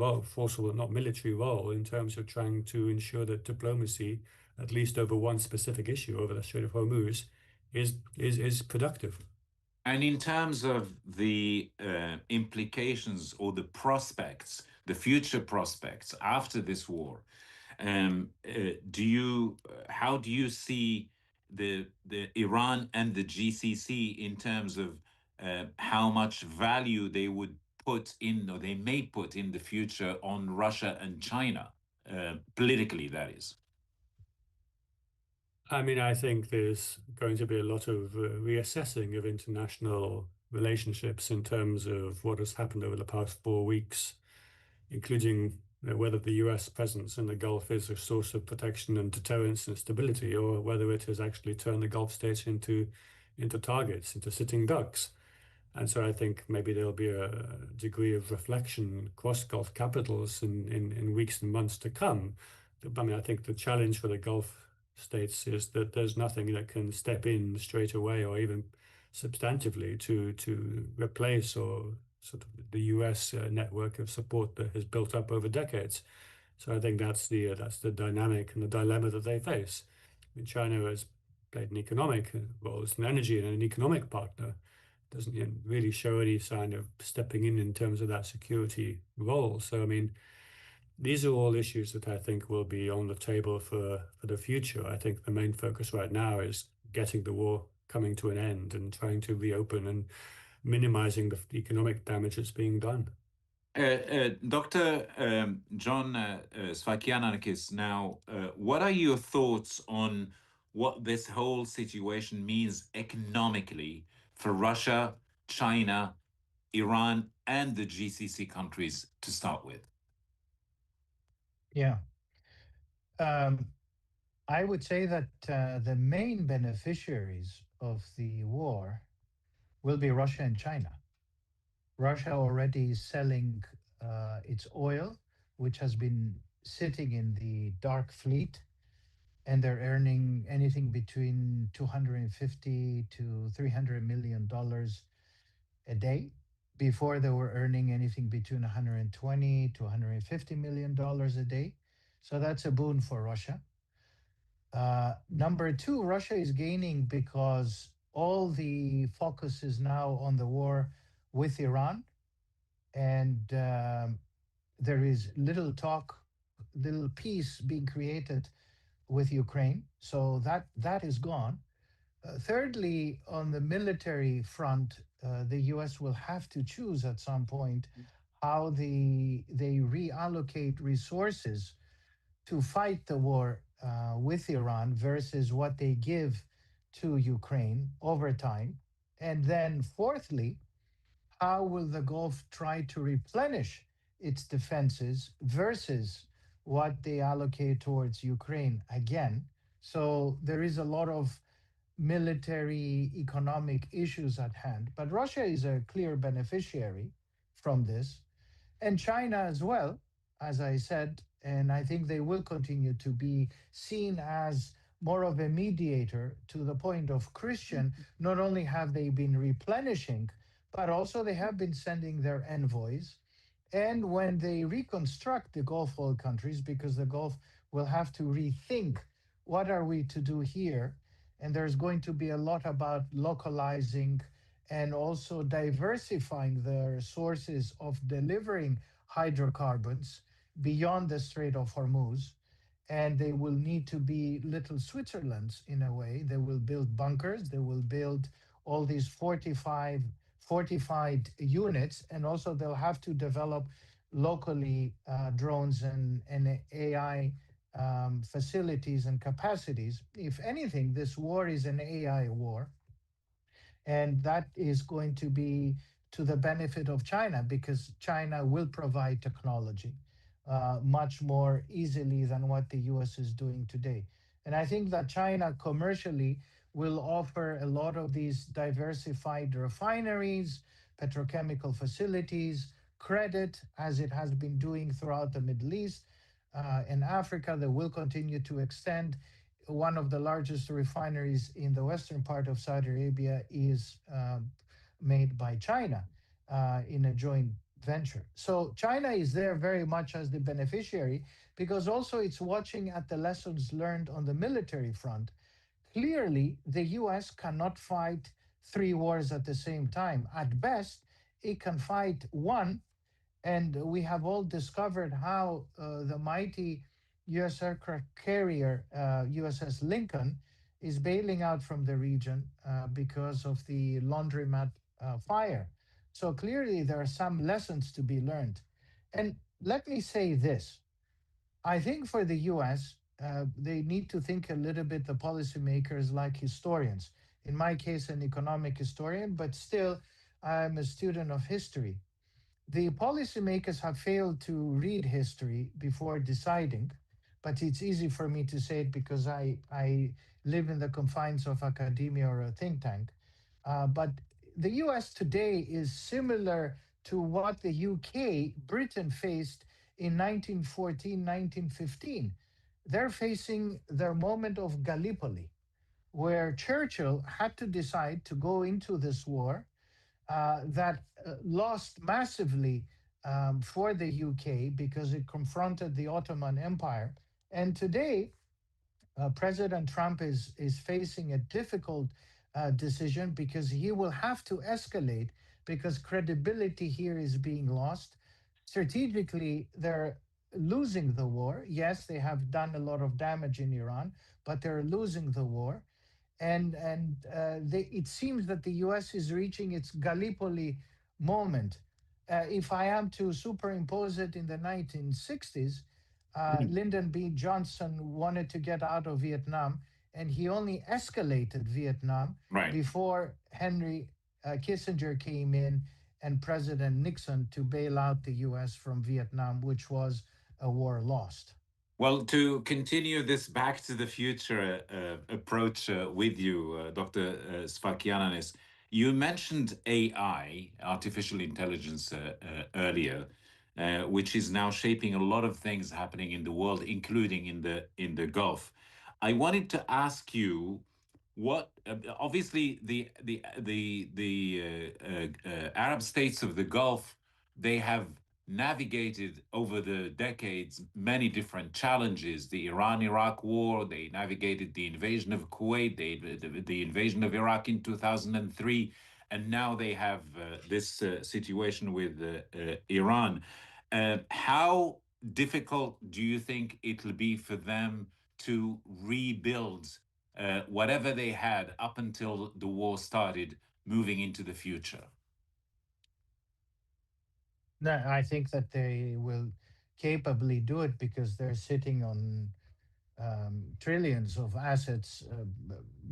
Speaker 3: not military role, in terms of trying to ensure that diplomacy, at least over one specific issue, over the Strait of Hormuz, is productive.
Speaker 2: And in terms of the implications or the prospects, the future prospects after this war, how do you see the Iran and the GCC in terms of how much value they would put in, or they may put in the future, on Russia and China, politically, that is?
Speaker 3: I mean, I think there's going to be a lot of reassessing of international relationships in terms of what has happened over the past 4 weeks, including whether the US presence in the Gulf is a source of protection and deterrence and stability, or whether it has actually turned the Gulf states into targets, into sitting ducks. And so I think maybe there'll be a degree of reflection across Gulf capitals in weeks and months to come. I mean, I think the challenge for the Gulf states is that there's nothing that can step in straight away or even substantively to replace or sort of the US network of support that has built up over decades. So I think that's the dynamic and the dilemma that they face. I mean, China has played an economic role as an energy and an economic partner, doesn't really show any sign of stepping in terms of that security role. So I mean, these are all issues that I think will be on the table for the future. I think the main focus right now is getting the war coming to an end and trying to reopen and minimizing the economic damage that's being done.
Speaker 2: Dr. John Svakianakis, now, what are your thoughts on what this whole situation means economically for Russia, China, Iran, and the GCC countries to start with?
Speaker 4: Yeah. Um, I would say that the main beneficiaries of the war will be Russia and China. Russia already is selling its oil, which has been sitting in the dark fleet, and they're earning anything between 250 to 300 million dollars a day. Before they were earning anything between 120 to 150 million dollars a day. So that's a boon for Russia. Number two, Russia is gaining because all the focus is now on the war with Iran, and there is little talk, little peace being created with Ukraine. So that is gone. Thirdly, on the military front, the U.S. will have to choose at some point how they reallocate resources to fight the war with Iran versus what they give to Ukraine over time. And then, fourthly, how will the Gulf try to replenish its defenses versus what they allocate towards Ukraine again? So there is a lot of military economic issues at hand, but Russia is a clear beneficiary from this, and China as well, as I said, and I think they will continue to be seen as more of a mediator to the point of Christian. Not only have they been replenishing, but also they have been sending their envoys. And when they reconstruct the Gulf oil countries, because the Gulf will have to rethink what are we to do here, and there's going to be a lot about localizing and also diversifying their sources of delivering hydrocarbons beyond the Strait of Hormuz. And they will need to be little Switzerlands in a way. They will build bunkers, they will build all these fortified units, and also they'll have to develop locally drones and AI facilities and capacities. If anything, this war is an AI war, and that is going to be to the benefit of China because China will provide technology much more easily than what the US is doing today. And I think that China commercially will offer a lot of these diversified refineries, petrochemical facilities, credit, as it has been doing throughout the Middle East. In Africa, they will continue to extend. One of the largest refineries in the western part of Saudi Arabia is made by China in a joint venture. So China is there very much as the beneficiary because also it's watching at the lessons learned on the military front. Clearly, the US cannot fight three wars at the same time. At best, it can fight one, and we have all discovered how the mighty U.S. aircraft carrier, USS Lincoln, is bailing out from the region because of the laundromat fire. So clearly, there are some lessons to be learned. And let me say this, I think for the US, they need to think a little bit, the policymakers, like historians. In my case, an economic historian, but still, I'm a student of history. The policymakers have failed to read history before deciding, but it's easy for me to say it because I live in the confines of academia or a think tank. But the US today is similar to what the UK, Britain faced in 1914, 1915. They're facing their moment of Gallipoli, where Churchill had to decide to go into this war that lost massively for the UK because it confronted the Ottoman Empire. And today, President Trump is facing a difficult decision because he will have to escalate because credibility here is being lost. Strategically, they're losing the war. Yes, they have done a lot of damage in Iran, but they're losing the war, and it seems that the U.S. is reaching its Gallipoli moment. if I am to superimpose it in the 1960s,
Speaker 2: Mhm.
Speaker 4: Lyndon B. Johnson wanted to get out of Vietnam, and he only escalated Vietnam
Speaker 2: Right.
Speaker 4: before Henry Kissinger came in and President Nixon to bail out the US from Vietnam, which was a war lost.
Speaker 2: Well, to continue this back to the future approach with you, Dr. Sfakiananis, you mentioned AI, artificial intelligence, earlier, which is now shaping a lot of things happening in the world, including in the Gulf. I wanted to ask you what obviously the Arab states of the Gulf, they have navigated over the decades many different challenges. The Iran-Iraq war, they navigated the invasion of Kuwait, the invasion of Iraq in 2003, and now they have this situation with Iran. How difficult do you think it'll be for them to rebuild whatever they had up until the war started moving into the future?
Speaker 4: No, I think that they will capably do it because they're sitting on trillions of assets,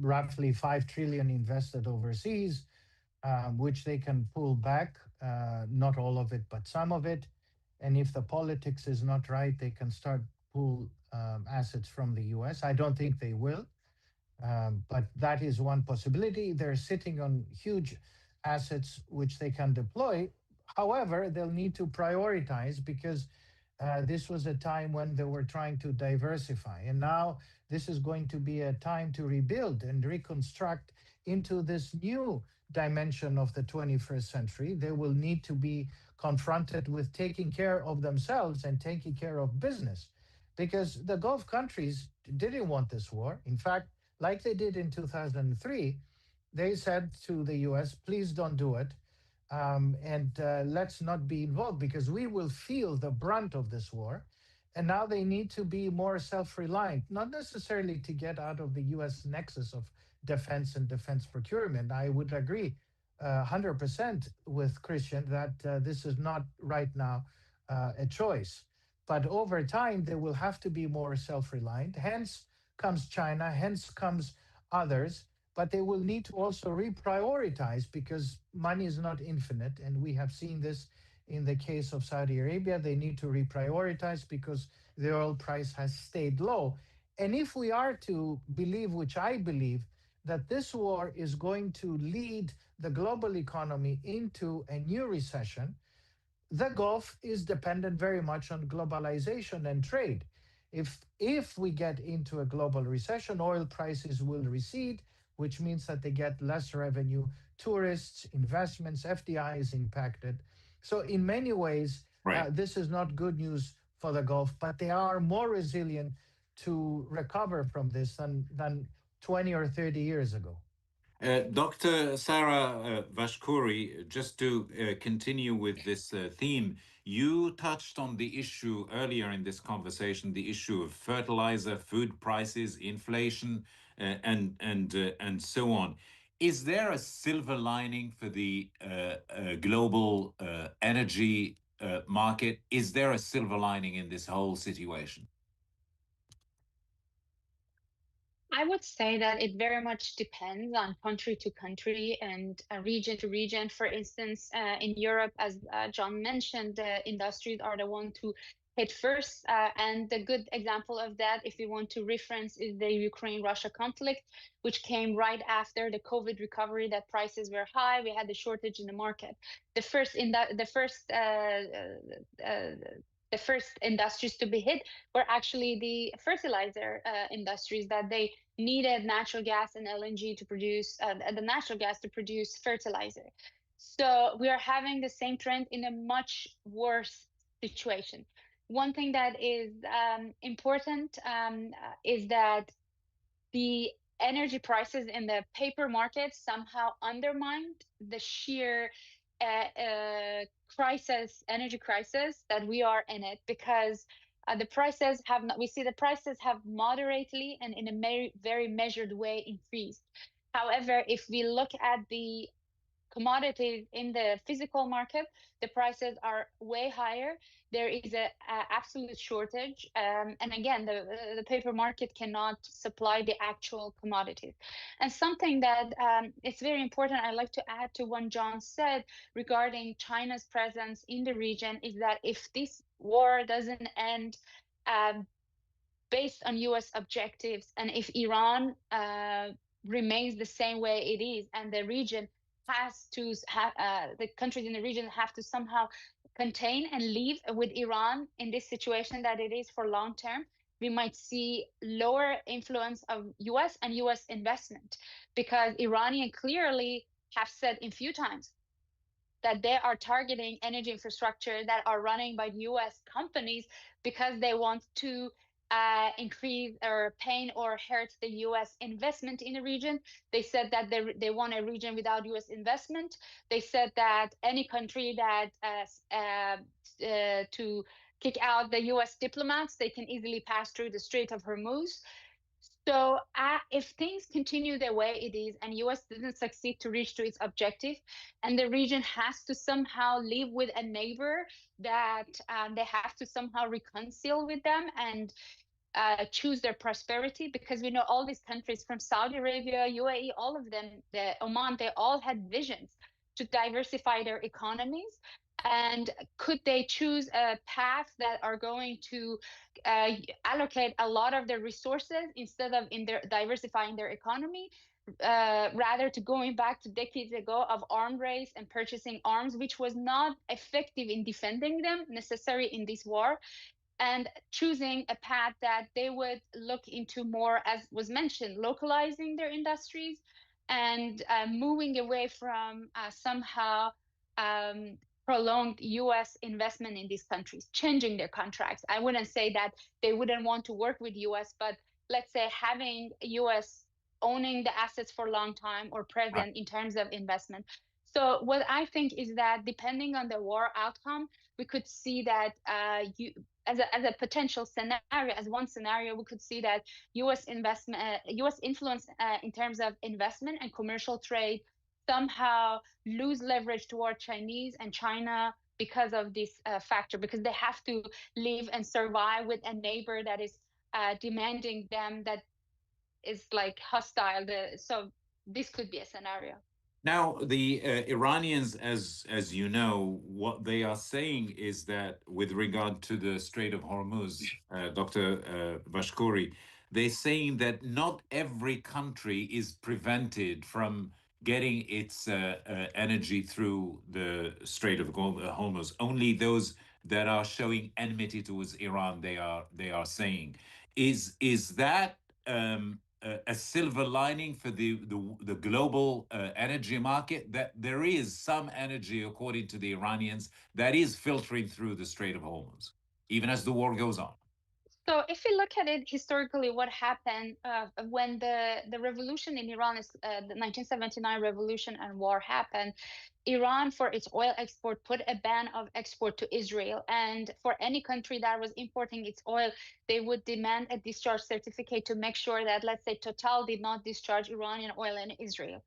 Speaker 4: roughly 5 trillion invested overseas, which they can pull back, not all of it, but some of it. And if the politics is not right, they can start pull assets from the US. I don't think they will. But that is one possibility. They're sitting on huge assets which they can deploy. However, they'll need to prioritize because this was a time when they were trying to diversify. And now this is going to be a time to rebuild and reconstruct into this new dimension of the 21st century. They will need to be confronted with taking care of themselves and taking care of business because the Gulf countries didn't want this war. In fact, like they did in 2003, they said to the US, please don't do it. And let's not be involved because we will feel the brunt of this war. And now they need to be more self reliant, not necessarily to get out of the US nexus of defense and defense procurement. I would agree 100% with Christian that this is not right now a choice. But over time, they will have to be more self reliant. Hence comes China, hence comes others, but they will need to also reprioritize because money is not infinite. And we have seen this in the case of Saudi Arabia. They need to reprioritize because the oil price has stayed low. And if we are to believe, which I believe, that this war is going to lead the global economy into a new recession, the Gulf is dependent very much on globalization and trade. If we get into a global recession, oil prices will recede, which means that they get less revenue. Tourists, investments, FDI is impacted. So in many ways,
Speaker 2: Right.
Speaker 4: this is not good news for the Gulf, but they are more resilient to recover from this than 20 or 30 years ago.
Speaker 2: Dr. Sarah Vashkouri, just to continue with this theme, you touched on the issue earlier in this conversation, the issue of fertilizer, food prices, inflation, and so on. Is there a silver lining for the global energy market? Is there a silver lining in this whole situation?
Speaker 5: I would say that it very much depends on country to country and region to region. For instance, in Europe, as John mentioned, the industries are the one to hit first. And the good example of that, if we want to reference, is the Ukraine-Russia conflict, which came right after the COVID recovery that prices were high. We had the shortage in the market. The first industries to be hit were actually the fertilizer industries, that they needed natural gas and LNG to produce the natural gas to produce fertilizer. So we are having the same trend in a much worse situation. One thing that is important is that the energy prices in the paper market somehow undermined the sheer energy crisis that we are in it, because the prices have not, we see the prices have moderately and in a very measured way increased. However, if we look at the commodities in the physical market, the prices are way higher. There is a absolute shortage, and again, the paper market cannot supply the actual commodities. And something that it's very important, I'd like to add to what John said regarding China's presence in the region, is that if this war doesn't end based on US objectives, and if Iran remains the same way it is, and the region has to have, the countries in the region have to somehow contain and live with Iran in this situation that it is for long term, we might see lower influence of US and US investment, because Iranian clearly have said in few times that they are targeting energy infrastructure that are running by US companies because they want to increase or pain or hurt the US investment in the region. They said that they want a region without US investment. They said that any country that to kick out the US diplomats, they can easily pass through the Strait of Hormuz. So if things continue the way it is and US doesn't succeed to reach to its objective, and the region has to somehow live with a neighbor that they have to somehow reconcile with them and choose their prosperity, because we know all these countries from Saudi Arabia, UAE, all of them, Oman, they all had visions to diversify their economies. And could they choose a path that are going to allocate a lot of their resources instead of in their diversifying their economy, rather to going back to decades ago of arm race and purchasing arms, which was not effective in defending them necessary in this war, and choosing a path that they would look into more, as was mentioned, localizing their industries and moving away from somehow prolonged US investment in these countries, changing their contracts. I wouldn't say that they wouldn't want to work with US, but let's say having US owning the assets for a long time or present in terms of investment. So what I think is that depending on the war outcome, we could see that as a potential scenario, as one scenario, we could see that U.S. investment, U.S. influence in terms of investment and commercial trade somehow lose leverage toward Chinese and China because of this factor, because they have to live and survive with a neighbor that is demanding them, that is like hostile. So this could be a scenario.
Speaker 2: Now, the Iranians, as you know, what they are saying is that with regard to the Strait of Hormuz, Dr. Bashkouri, they're saying that not every country is prevented from getting its energy through the Strait of Hormuz. Only those that are showing enmity towards Iran, they are saying. Is that a silver lining for the global energy market, that there is some energy, according to the Iranians, that is filtering through the Strait of Hormuz, even as the war goes on?
Speaker 5: So if we look at it historically, what happened when the revolution in Iran is the 1979 revolution and war happened, Iran, for its oil export, put a ban of export to Israel. And for any country that was importing its oil, they would demand a discharge certificate to make sure that, let's say, Total did not discharge Iranian oil in Israel.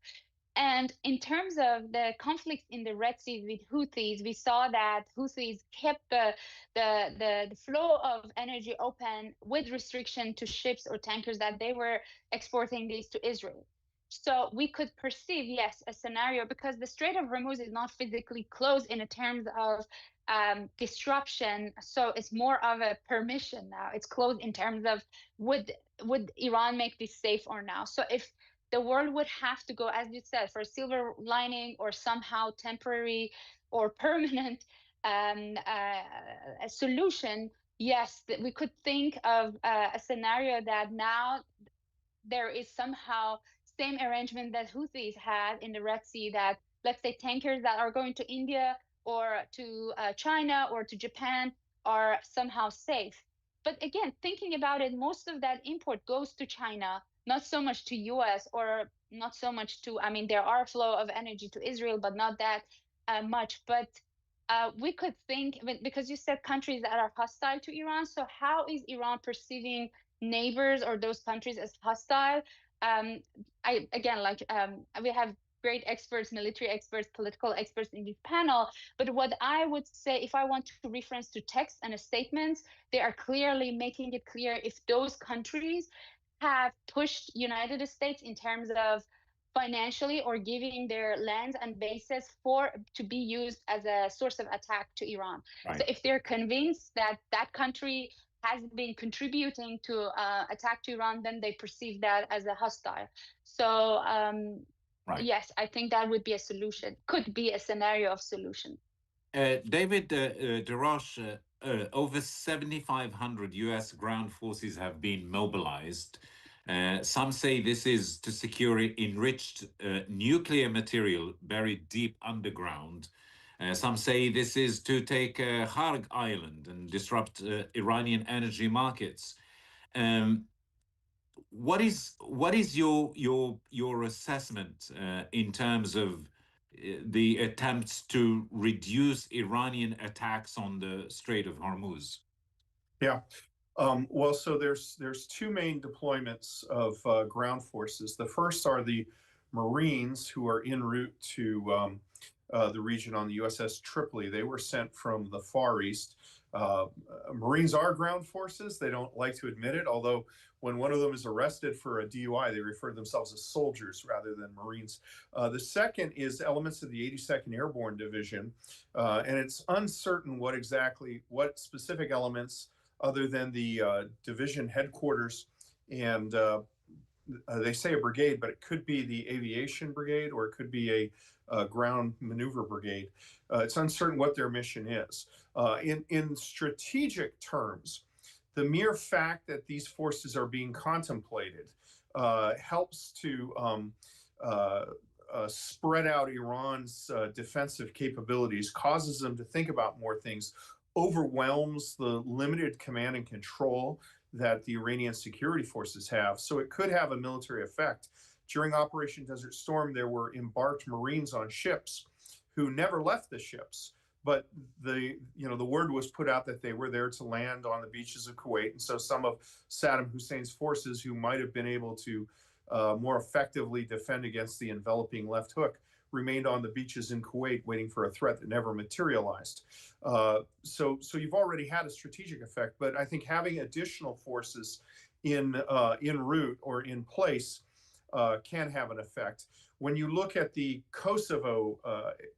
Speaker 5: And in terms of the conflict in the Red Sea with Houthis, we saw that Houthis kept the flow of energy open with restriction to ships or tankers that they were exporting these to Israel. So we could perceive, yes, a scenario, because the Strait of Hormuz is not physically closed in terms of disruption. So it's more of a permission now. It's closed in terms of would Iran make this safe or now? So if the world would have to go, as you said, for a silver lining or somehow temporary or permanent a solution, yes, we could think of a scenario that now there is somehow same arrangement that Houthis had in the Red Sea, that let's say tankers that are going to India or to China or to Japan are somehow safe. But again, thinking about it, most of that import goes to China, not so much to US, or not so much to, I mean, there are flow of energy to Israel, but not that much. But we could think, because you said countries that are hostile to Iran. So how is Iran perceiving neighbors or those countries as hostile? I again, like we have great experts, military experts, political experts in this panel. But what I would say, if I want to reference to text and statements, they are clearly making it clear if those countries have pushed United States in terms of financially or giving their lands and bases to be used as a source of attack to Iran.
Speaker 2: Right.
Speaker 5: So if they're convinced that that country has been contributing to attack to Iran, then they perceive that as a hostile. So
Speaker 2: Right.
Speaker 5: yes, I think that would be a solution, could be a scenario of solution.
Speaker 2: David Deroche, over 7,500 U.S. ground forces have been mobilized. Some say this is to secure enriched nuclear material buried deep underground. Some say this is to take Kharg Island and disrupt Iranian energy markets. What is your assessment in terms of the attempts to reduce Iranian attacks on the Strait of Hormuz?
Speaker 6: Yeah. Well, so there's two main deployments of ground forces. The first are the Marines who are en route to the region on the USS Tripoli. They were sent from the Far East. Marines are ground forces. They don't like to admit it, although when one of them is arrested for a DUI, they refer to themselves as soldiers rather than Marines. The second is elements of the 82nd Airborne Division, and it's uncertain what specific elements other than the division headquarters and they say a brigade, but it could be the aviation brigade or it could be a ground maneuver brigade. It's uncertain what their mission is. In strategic terms, the mere fact that these forces are being contemplated helps to spread out Iran's defensive capabilities, causes them to think about more things, overwhelms the limited command and control that the Iranian security forces have. So it could have a military effect. During Operation Desert Storm, there were embarked Marines on ships who never left the ships. But the word was put out that they were there to land on the beaches of Kuwait. And so some of Saddam Hussein's forces who might have been able to more effectively defend against the enveloping left hook remained on the beaches in Kuwait waiting for a threat that never materialized. So you've already had a strategic effect, but I think having additional forces en route or in place can have an effect. When you look at the Kosovo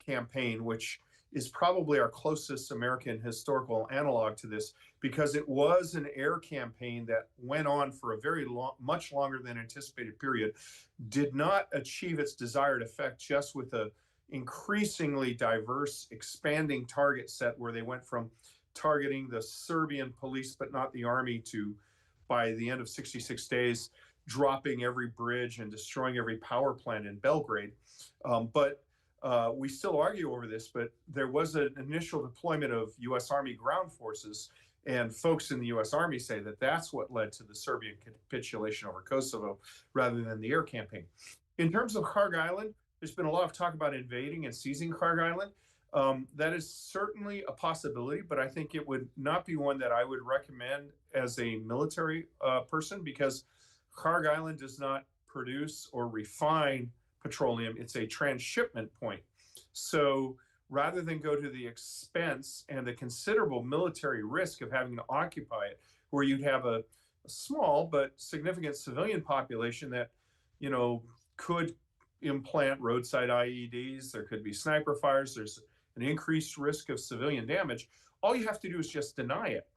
Speaker 6: campaign, which is probably our closest American historical analog to this, because it was an air campaign that went on for a very much longer than anticipated period, did not achieve its desired effect just with a increasingly diverse, expanding target set where they went from targeting the Serbian police but not the army to, by the end of 66 days, dropping every bridge and destroying every power plant in Belgrade. But we still argue over this, but there was an initial deployment of U.S. Army ground forces, and folks in the U.S. Army say that that's what led to the Serbian capitulation over Kosovo rather than the air campaign. In terms of Kharg Island, there's been a lot of talk about invading and seizing Kharg Island. That is certainly a possibility, but I think it would not be one that I would recommend as a military person, because Kharg Island does not produce or refine petroleum. It's a transshipment point. So rather than go to the expense and the considerable military risk of having to occupy it, where you'd have a small but significant civilian population that, could implant roadside IEDs, there could be sniper fires, there's an increased risk of civilian damage. All you have to do is just deny it.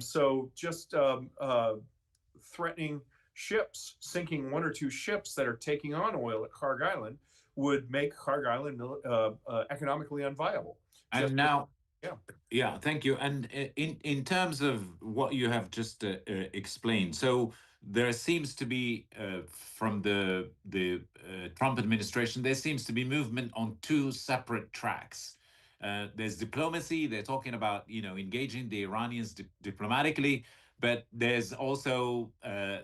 Speaker 6: So just threatening ships, sinking one or two ships that are taking on oil at Kharg Island would make Kharg Island economically unviable.
Speaker 2: And now, yeah, thank you. And in terms of what you have just explained, so there seems to be from the Trump administration, there seems to be movement on two separate tracks. There's diplomacy. They're talking about engaging the Iranians diplomatically, but there's also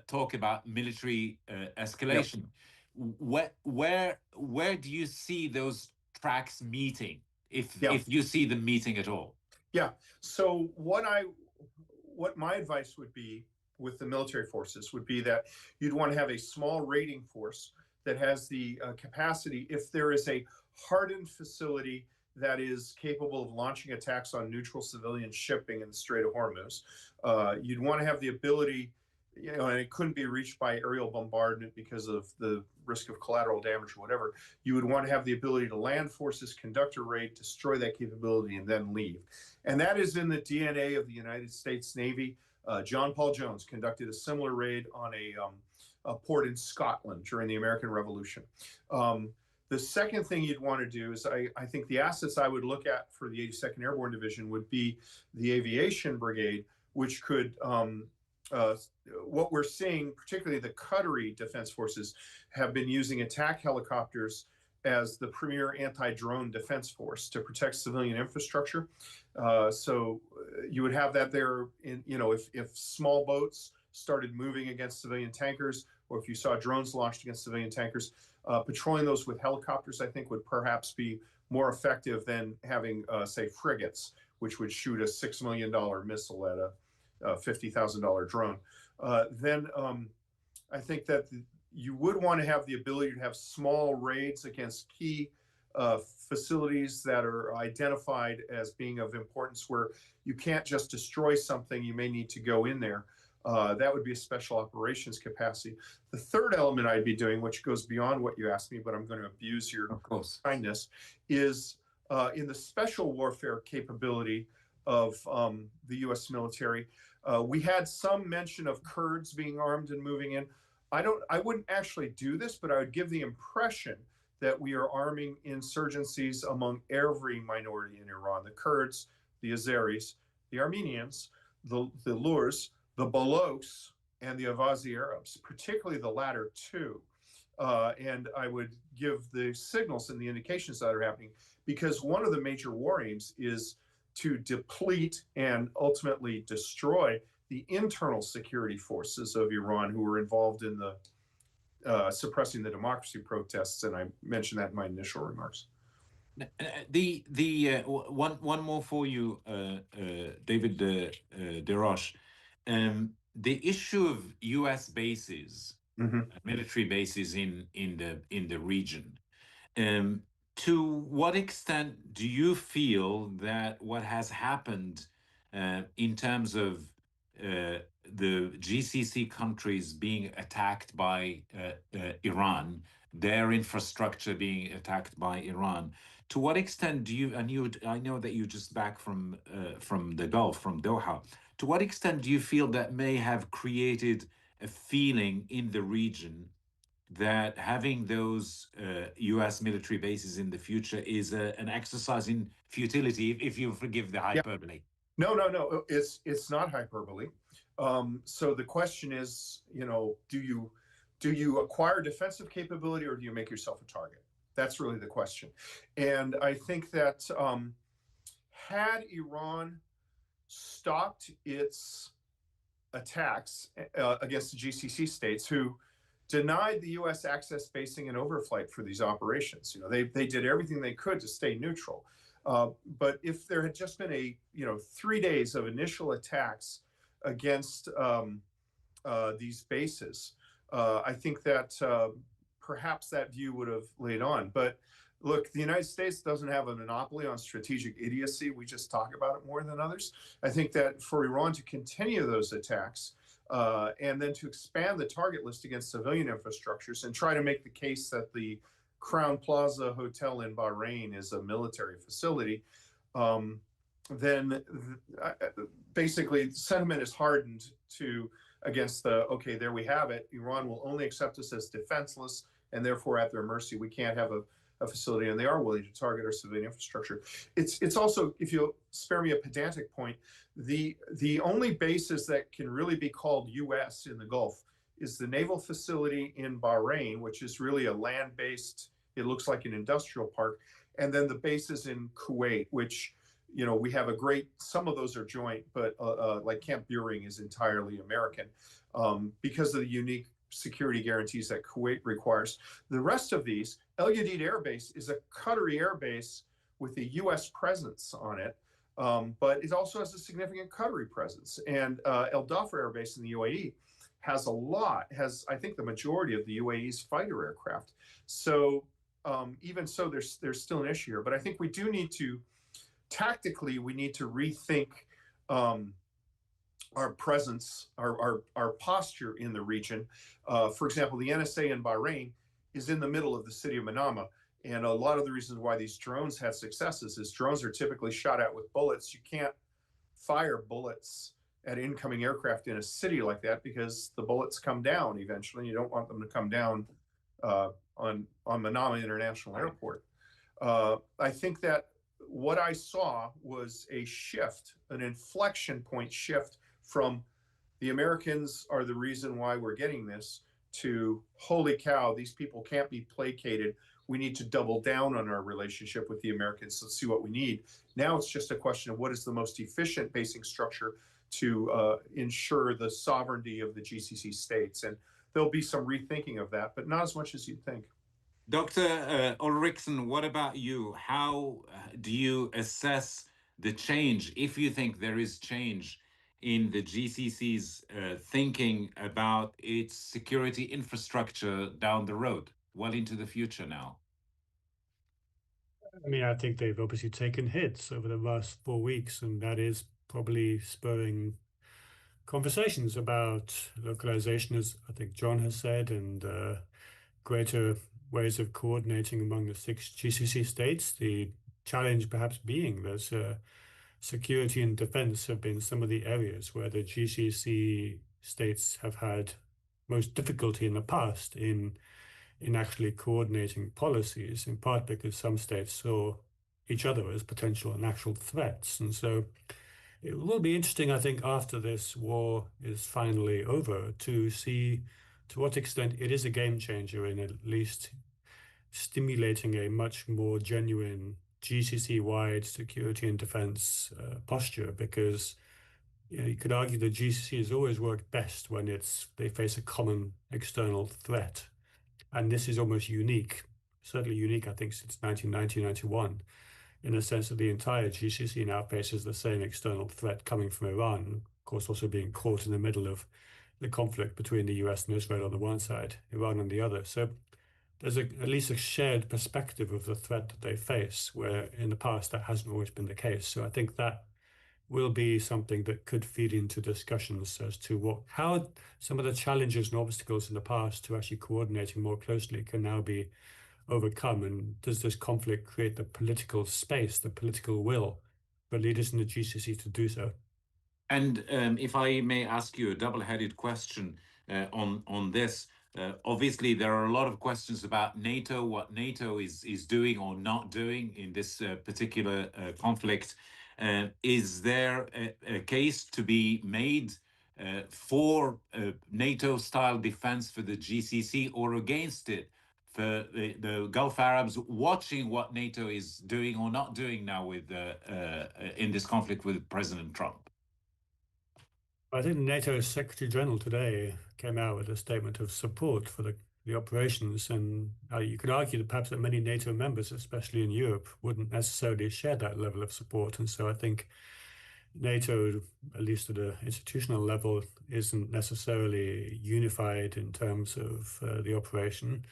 Speaker 2: talk about military escalation. Yep. Where do you see those tracks meeting, if you see them meeting at all?
Speaker 6: Yeah. So what my advice would be with the military forces would be that you'd want to have a small raiding force that has the capacity, if there is a hardened facility that is capable of launching attacks on neutral civilian shipping in the Strait of Hormuz. You'd want to have the ability, and it couldn't be reached by aerial bombardment because of the risk of collateral damage or whatever. You would want to have the ability to land forces, conduct a raid, destroy that capability, and then leave. And that is in the DNA of the United States Navy. John Paul Jones conducted a similar raid on a port in Scotland during the American Revolution. The second thing you'd want to do is, I think the assets I would look at for the 82nd Airborne Division would be the aviation brigade, which could, what we're seeing, particularly the Qatari Defense Forces, have been using attack helicopters as the premier anti-drone defense force to protect civilian infrastructure. So you would have that there in, if small boats started moving against civilian tankers, or if you saw drones launched against civilian tankers, patrolling those with helicopters, I think, would perhaps be more effective than having, say, frigates, which would shoot a $6 million missile at a $50,000 drone. Then I think that you would want to have the ability to have small raids against key facilities that are identified as being of importance, where you can't just destroy something, you may need to go in there. That would be a special operations capacity. The third element I'd be doing, which goes beyond what you asked me, but I'm going to abuse your kindness, is in the special warfare capability of the U.S. military. We had some mention of Kurds being armed and moving in. I wouldn't actually do this, but I would give the impression that we are arming insurgencies among every minority in Iran: the Kurds, the Azeris, the Armenians, the Lurs, the Balochs, and the Avazi Arabs, particularly the latter two. And I would give the signals and the indications that are happening, because one of the major war aims is to deplete and ultimately destroy the internal security forces of Iran, who were involved in the suppressing the democracy protests, and I mentioned that in my initial remarks.
Speaker 2: One more for you, David Deroche. The issue of U.S. bases, military bases in the region. To what extent do you feel that what has happened in terms of the GCC countries being attacked by Iran, their infrastructure being attacked by Iran, to what extent do you, I know that you're just back from the Gulf, from Doha, to what extent do you feel that may have created a feeling in the region that having those U.S. military bases in the future is an exercise in futility, if you forgive the hyperbole?
Speaker 6: No, it's not hyperbole. So the question is, do you acquire defensive capability, or do you make yourself a target? That's really the question. And I think that had Iran stopped its attacks against the GCC states, who denied the U.S. access, basing, and overflight for these operations, they did everything they could to stay neutral. But if there had just been 3 days of initial attacks against these bases, I think that perhaps that view would have laid on. But look, the United States doesn't have a monopoly on strategic idiocy. We just talk about it more than others. I think that for Iran to continue those attacks and then to expand the target list against civilian infrastructures and try to make the case that the Crown Plaza Hotel in Bahrain is a military facility, then basically sentiment is hardened against okay, there we have it. Iran will only accept us as defenseless and therefore at their mercy. We can't have a facility, and they are willing to target our civilian infrastructure. It's also, if you'll spare me a pedantic point, the only bases that can really be called U.S. in the Gulf is the naval facility in Bahrain, which is really a land-based, it looks like an industrial park, and then the bases in Kuwait, which, we have some of those are joint, but like Camp Buehring is entirely American because of the unique security guarantees that Kuwait requires. The rest of these, El Udeid Air Base is a Qatari air base with a U.S. presence on it, but it also has a significant Qatari presence. And El Dhafra Air Base in the UAE has, I think, the majority of the UAE's fighter aircraft. So even so, there's still an issue here. But I think we do need to, tactically, we need to rethink our presence, our posture in the region. For example, the NSA in Bahrain is in the middle of the city of Manama. And a lot of the reasons why these drones had successes is drones are typically shot at with bullets. You can't fire bullets at incoming aircraft in a city like that because the bullets come down eventually. You don't want them to come down on Manama International Airport. I think that what I saw was a shift, an inflection point shift from the Americans are the reason why we're getting this to holy cow, these people can't be placated. We need to double down on our relationship with the Americans. Let's see what we need. Now it's just a question of what is the most efficient basing structure to ensure the sovereignty of the GCC states. And there'll be some rethinking of that, but not as much as you'd think.
Speaker 2: Dr. Ulrichsen, what about you? How do you assess the change, if you think there is change in the GCC's thinking about its security infrastructure down the road, well into the future now?
Speaker 3: I mean, I think they've obviously taken hits over the last 4 weeks, and that is probably spurring conversations about localization, as I think John has said, and greater ways of coordinating among the 6 GCC states. The challenge perhaps being that security and defense have been some of the areas where the GCC states have had most difficulty in the past in actually coordinating policies, in part because some states saw each other as potential and actual threats. And so it will be interesting, I think, after this war is finally over, to see to what extent it is a game changer in at least stimulating a much more genuine GCC-wide security and defense posture, because you could argue the GCC has always worked best when they face a common external threat. And this is almost unique, certainly unique, I think, since 1990-91, in the sense that the entire GCC now faces the same external threat coming from Iran, of course, also being caught in the middle of the conflict between the US and Israel on the one side, Iran on the other. So there's at least a shared perspective of the threat that they face, where in the past that hasn't always been the case. So I think that will be something that could feed into discussions as to how some of the challenges and obstacles in the past to actually coordinating more closely can now be overcome. And does this conflict create the political space, the political will for leaders in the GCC to do so?
Speaker 2: And if I may ask you a double-headed question on this, obviously there are a lot of questions about NATO, what NATO is doing or not doing in this particular conflict. Is there a case to be made for NATO-style defense for the GCC or against it for the Gulf Arabs, watching what NATO is doing or not doing now with in this conflict with President Trump?
Speaker 3: I think NATO Secretary General today came out with a statement of support for the operations, and you could argue that perhaps that many NATO members, especially in Europe, wouldn't necessarily share that level of support. And so I think NATO, at least at an institutional level, isn't necessarily unified in terms of the operation.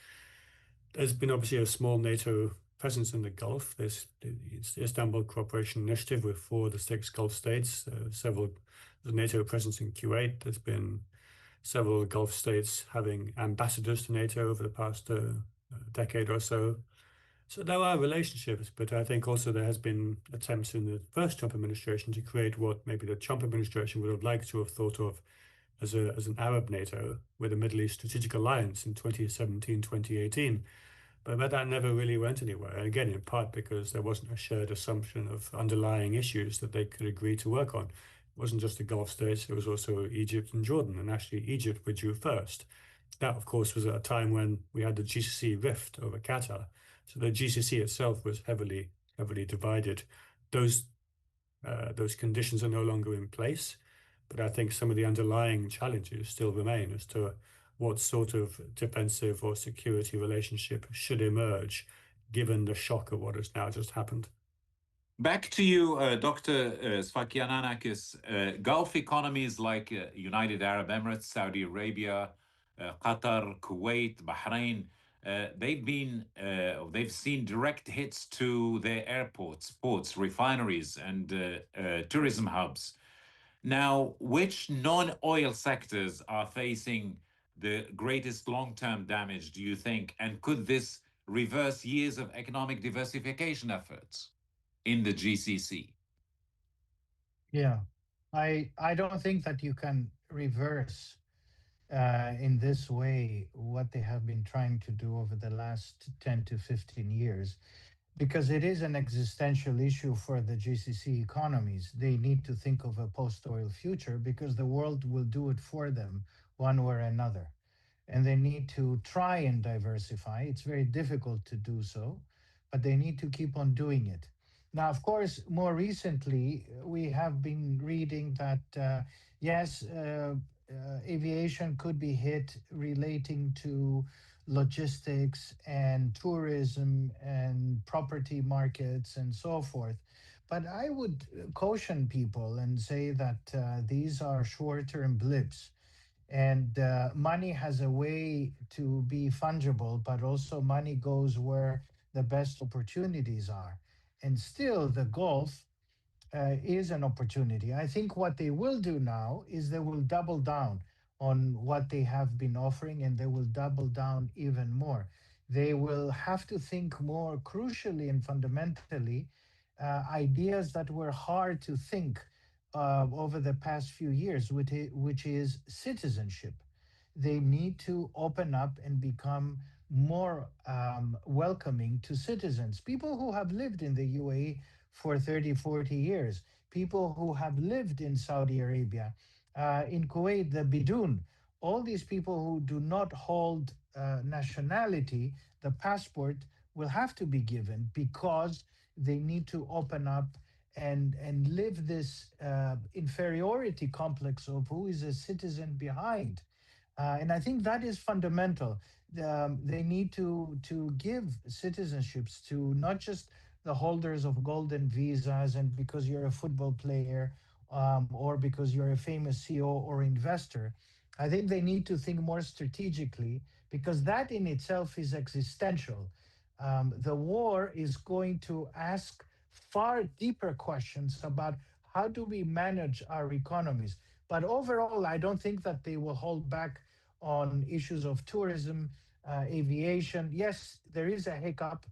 Speaker 3: There's been obviously a small NATO presence in the Gulf. There's the Istanbul Cooperation Initiative with 4 of the 6 Gulf states, there's a NATO presence in Kuwait. There's been several Gulf states having ambassadors to NATO over the past decade or so. So there are relationships, but I think also there has been attempts in the first Trump administration to create what maybe the Trump administration would have liked to have thought of as an Arab NATO with a Middle East Strategic Alliance in 2017, 2018. But that never really went anywhere. And again, in part because there wasn't a shared assumption of underlying issues that they could agree to work on. It wasn't just the Gulf states, it was also Egypt and Jordan. And actually, Egypt withdrew first. That, of course, was at a time when we had the GCC rift over Qatar. So the GCC itself was heavily divided. Those conditions are no longer in place. But I think some of the underlying challenges still remain as to what sort of defensive or security relationship should emerge given the shock of what has now just happened.
Speaker 2: Back to you, Dr. Sfakianakis. Gulf economies like United Arab Emirates, Saudi Arabia, Qatar, Kuwait, Bahrain, they've seen direct hits to their airports, ports, refineries, and tourism hubs. Now, which non-oil sectors are facing the greatest long-term damage, do you think? And could this reverse years of economic diversification efforts in the GCC?
Speaker 4: Yeah, I don't think that you can reverse in this way what they have been trying to do over the last 10 to 15 years, because it is an existential issue for the GCC economies. They need to think of a post oil future because the world will do it for them one way or another. And they need to try and diversify. It's very difficult to do so, but they need to keep on doing it. Now, of course, more recently, we have been reading that, yes, aviation could be hit relating to logistics and tourism and property markets and so forth. But I would caution people and say that these are short term blips. And money has a way to be fungible, but also money goes where the best opportunities are. And still, the Gulf is an opportunity. I think what they will do now is they will double down on what they have been offering, and they will double down even more. They will have to think more crucially and fundamentally ideas that were hard to think over the past few years, which is citizenship. They need to open up and become more welcoming to citizens, people who have lived in the UAE for 30, 40 years, people who have lived in Saudi Arabia, in Kuwait, the Bidun, all these people who do not hold nationality, the passport will have to be given because they need to open up and live this inferiority complex of who is a citizen behind. And I think that is fundamental. They need to give citizenships to not just the holders of golden visas and because you're a football player or because you're a famous CEO or investor. I think they need to think more strategically because that in itself is existential. The war is going to ask far deeper questions about how do we manage our economies. But overall, I don't think that they will hold back on issues of tourism, aviation. Yes, there is a hiccup.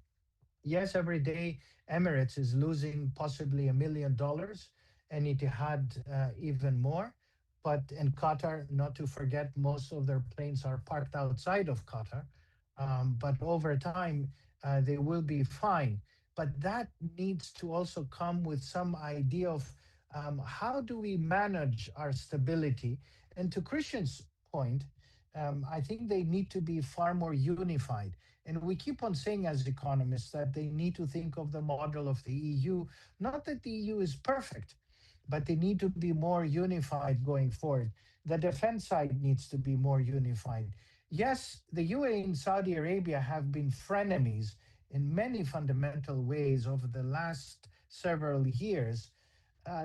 Speaker 4: Yes, every day Emirates is losing possibly $1 million, and Etihad even more. But in Qatar, not to forget, most of their planes are parked outside of Qatar. But over time, they will be fine. But that needs to also come with some idea of how do we manage our stability. And to Christian's point, I think they need to be far more unified. And we keep on saying as economists that they need to think of the model of the EU. Not that the EU is perfect, but they need to be more unified going forward. The defense side needs to be more unified. Yes, the UAE and Saudi Arabia have been frenemies in many fundamental ways over the last several years.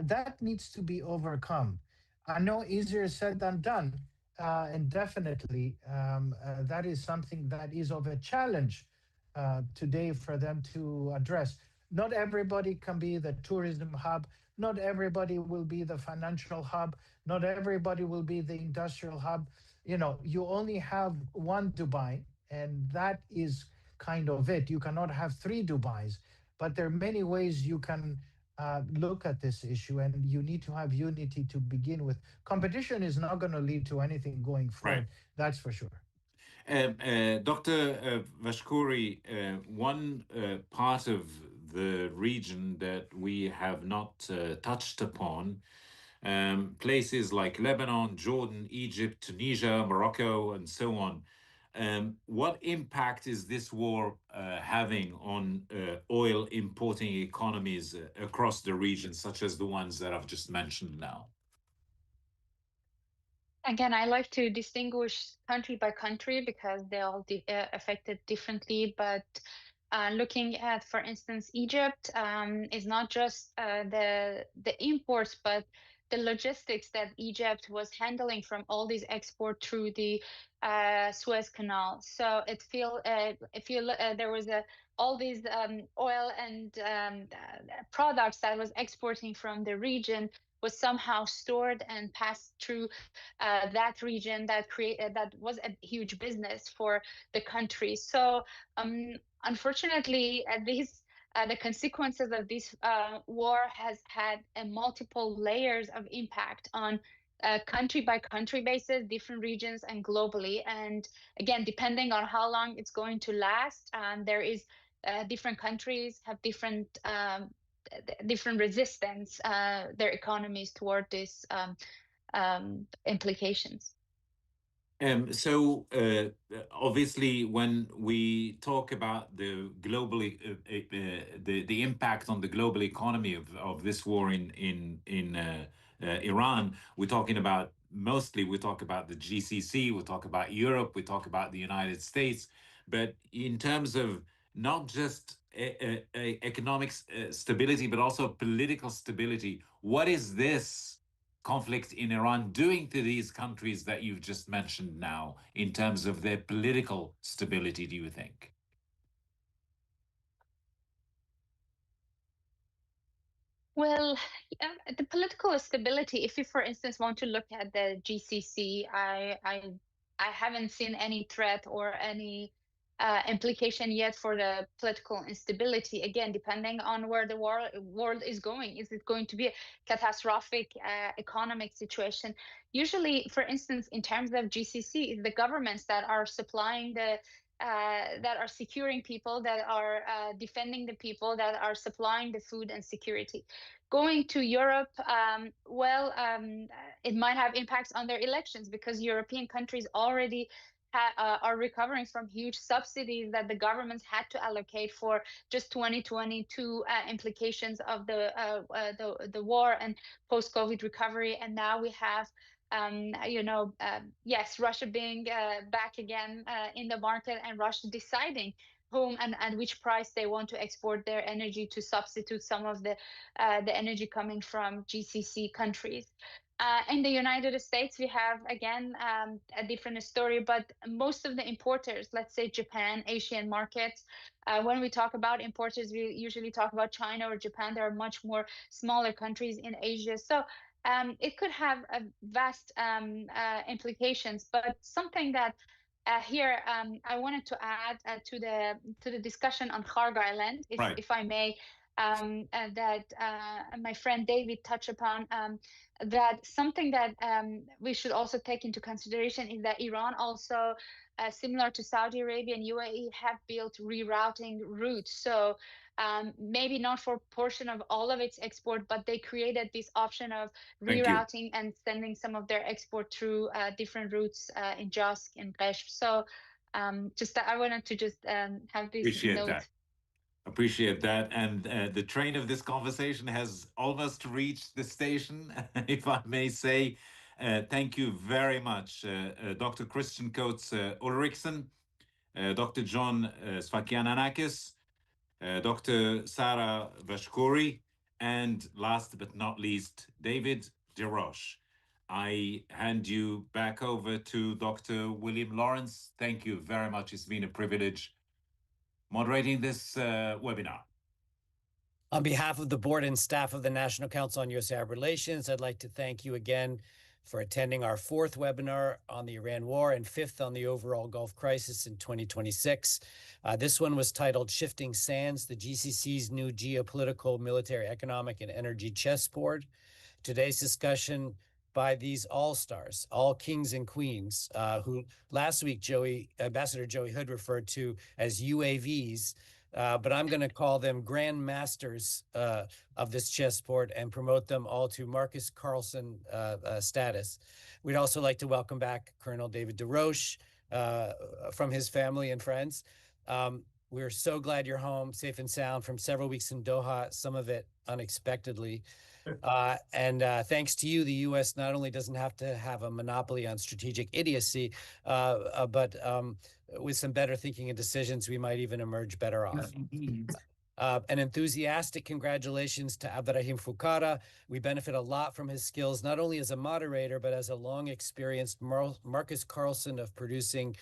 Speaker 4: That needs to be overcome. I know easier said than done, and definitely that is something that is of a challenge today for them to address. Not everybody can be the tourism hub. Not everybody will be the financial hub. Not everybody will be the industrial hub. You know, you only have one Dubai, and that is kind of it. You cannot have three Dubais, but there are many ways you can look at this issue, and you need to have unity to begin with. Competition is not going to lead to anything going
Speaker 2: Right.
Speaker 4: forward, that's for sure.
Speaker 2: Dr. Vashkouri, one part of the region that we have not touched upon, places like Lebanon, Jordan, Egypt, Tunisia, Morocco, and so on. What impact is this war having on oil importing economies across the region, such as the ones that I've just mentioned now?
Speaker 5: Again, I like to distinguish country by country because they're all affected differently. But looking at, for instance, Egypt is not just the imports, but the logistics that Egypt was handling from all these export through the Suez Canal. So there was all these oil and products that was exporting from the region was somehow stored and passed through that region that was a huge business for the country. So unfortunately, the consequences of this war has had multiple layers of impact on country by country basis, different regions, and globally. And again, depending on how long it's going to last, there is different countries have different resistance their economies toward this implications.
Speaker 2: So obviously, when we talk about the the impact on the global economy of this war in Iran, we talk about the GCC, we talk about Europe, we talk about the United States, but in terms of not just economic stability, but also political stability, what is this conflict in Iran doing to these countries that you've just mentioned now in terms of their political stability, do you think?
Speaker 5: Well, the political stability, if you, for instance, want to look at the GCC, I haven't seen any threat or any implication yet for the political instability. Again, depending on where the world is going, is it going to be a catastrophic economic situation? Usually, for instance, in terms of GCC, it's the governments that are supplying that are securing people, that are defending the people, that are supplying the food and security. Going to Europe, it might have impacts on their elections because European countries already are recovering from huge subsidies that the governments had to allocate for just 2022 implications of the war and post-COVID recovery. And now we have yes, Russia being back again in the market, and Russia deciding whom and which price they want to export their energy to substitute some of the energy coming from GCC countries. In the United States, we have, again, a different story, but most of the importers, let's say Japan, Asian markets, when we talk about importers, we usually talk about China or Japan. There are much more smaller countries in Asia. So it could have a vast implications, but something that here I wanted to add to the discussion on Kharg Island, if I may, that my friend David touched upon, that something that we should also take into consideration is that Iran also, similar to Saudi Arabia and UAE, have built rerouting routes. So maybe not for a portion of all of its export, but they created this option of rerouting and sending some of their export through different routes in Jask and Qeshm. So I wanted to just have this note.
Speaker 2: Appreciate that. And the train of this conversation has almost reached the station, if I may say. Thank you very much, Dr. Christian Coates Ulrichsen, Dr. John Sfakianakis, Dr. Sarah Vashkouri, and last but not least, David DeRoche. I hand you back over to Dr. William Lawrence. Thank you very much. It's been a privilege moderating this webinar.
Speaker 1: On behalf of the board and staff of the National Council on U.S. Arab Relations, I'd like to thank you again for attending our fourth webinar on the Iran war and fifth on the overall Gulf crisis in 2026. This one was titled Shifting Sands, the GCC's new geopolitical, military, economic, and energy chessboard. Today's discussion by these all-stars, all kings and queens, who last week Ambassador Joey Hood referred to as UAVs, but I'm going to call them grand masters of this chessboard and promote them all to Marcus Carlson status. We'd also like to welcome back Colonel David DeRoche from his family and friends. We're so glad you're home, safe and sound from several weeks in Doha, some of it unexpectedly. And thanks to you, the U.S. not only doesn't have to have a monopoly on strategic idiocy, but with some better thinking and decisions, we might even emerge better off. An enthusiastic congratulations to Abderrahim Foucara. We benefit a lot from his skills, not only as a moderator, but as a long experienced Marcus Carlson of producing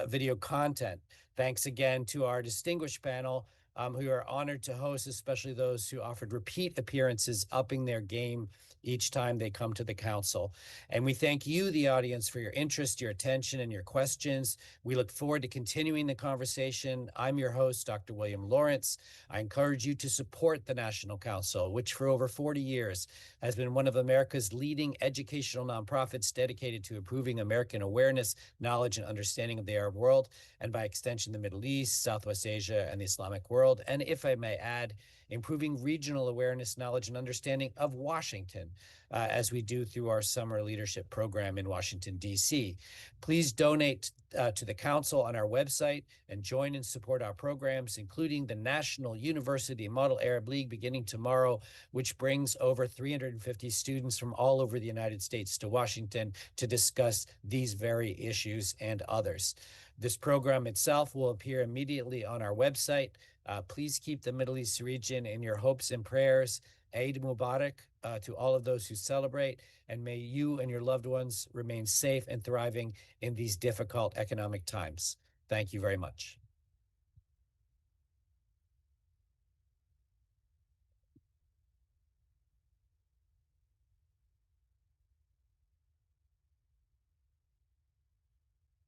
Speaker 1: video content. Thanks again to our distinguished panel, who are honored to host, especially those who offered repeat appearances, upping their game each time they come to the council. And we thank you, the audience, for your interest, your attention, and your questions. We look forward to continuing the conversation. I'm your host, Dr. William Lawrence. I encourage you to support the National Council, which for over 40 years has been one of America's leading educational nonprofits dedicated to improving American awareness, knowledge, and understanding of the Arab world, and by extension, the Middle East, Southwest Asia, and the Islamic world. And if I may add, improving regional awareness, knowledge, and understanding of Washington, as we do through our summer leadership program in Washington, D.C. Please donate to the Council on our website and join and support our programs, including the National University Model Arab League beginning tomorrow, which brings over 350 students from all over the United States to Washington to discuss these very issues and others. This program itself will appear immediately on our website. Please keep the Middle East region in your hopes and prayers. Eid Mubarak to all of those who celebrate, and may you and your loved ones remain safe and thriving in these difficult economic times. Thank you very much.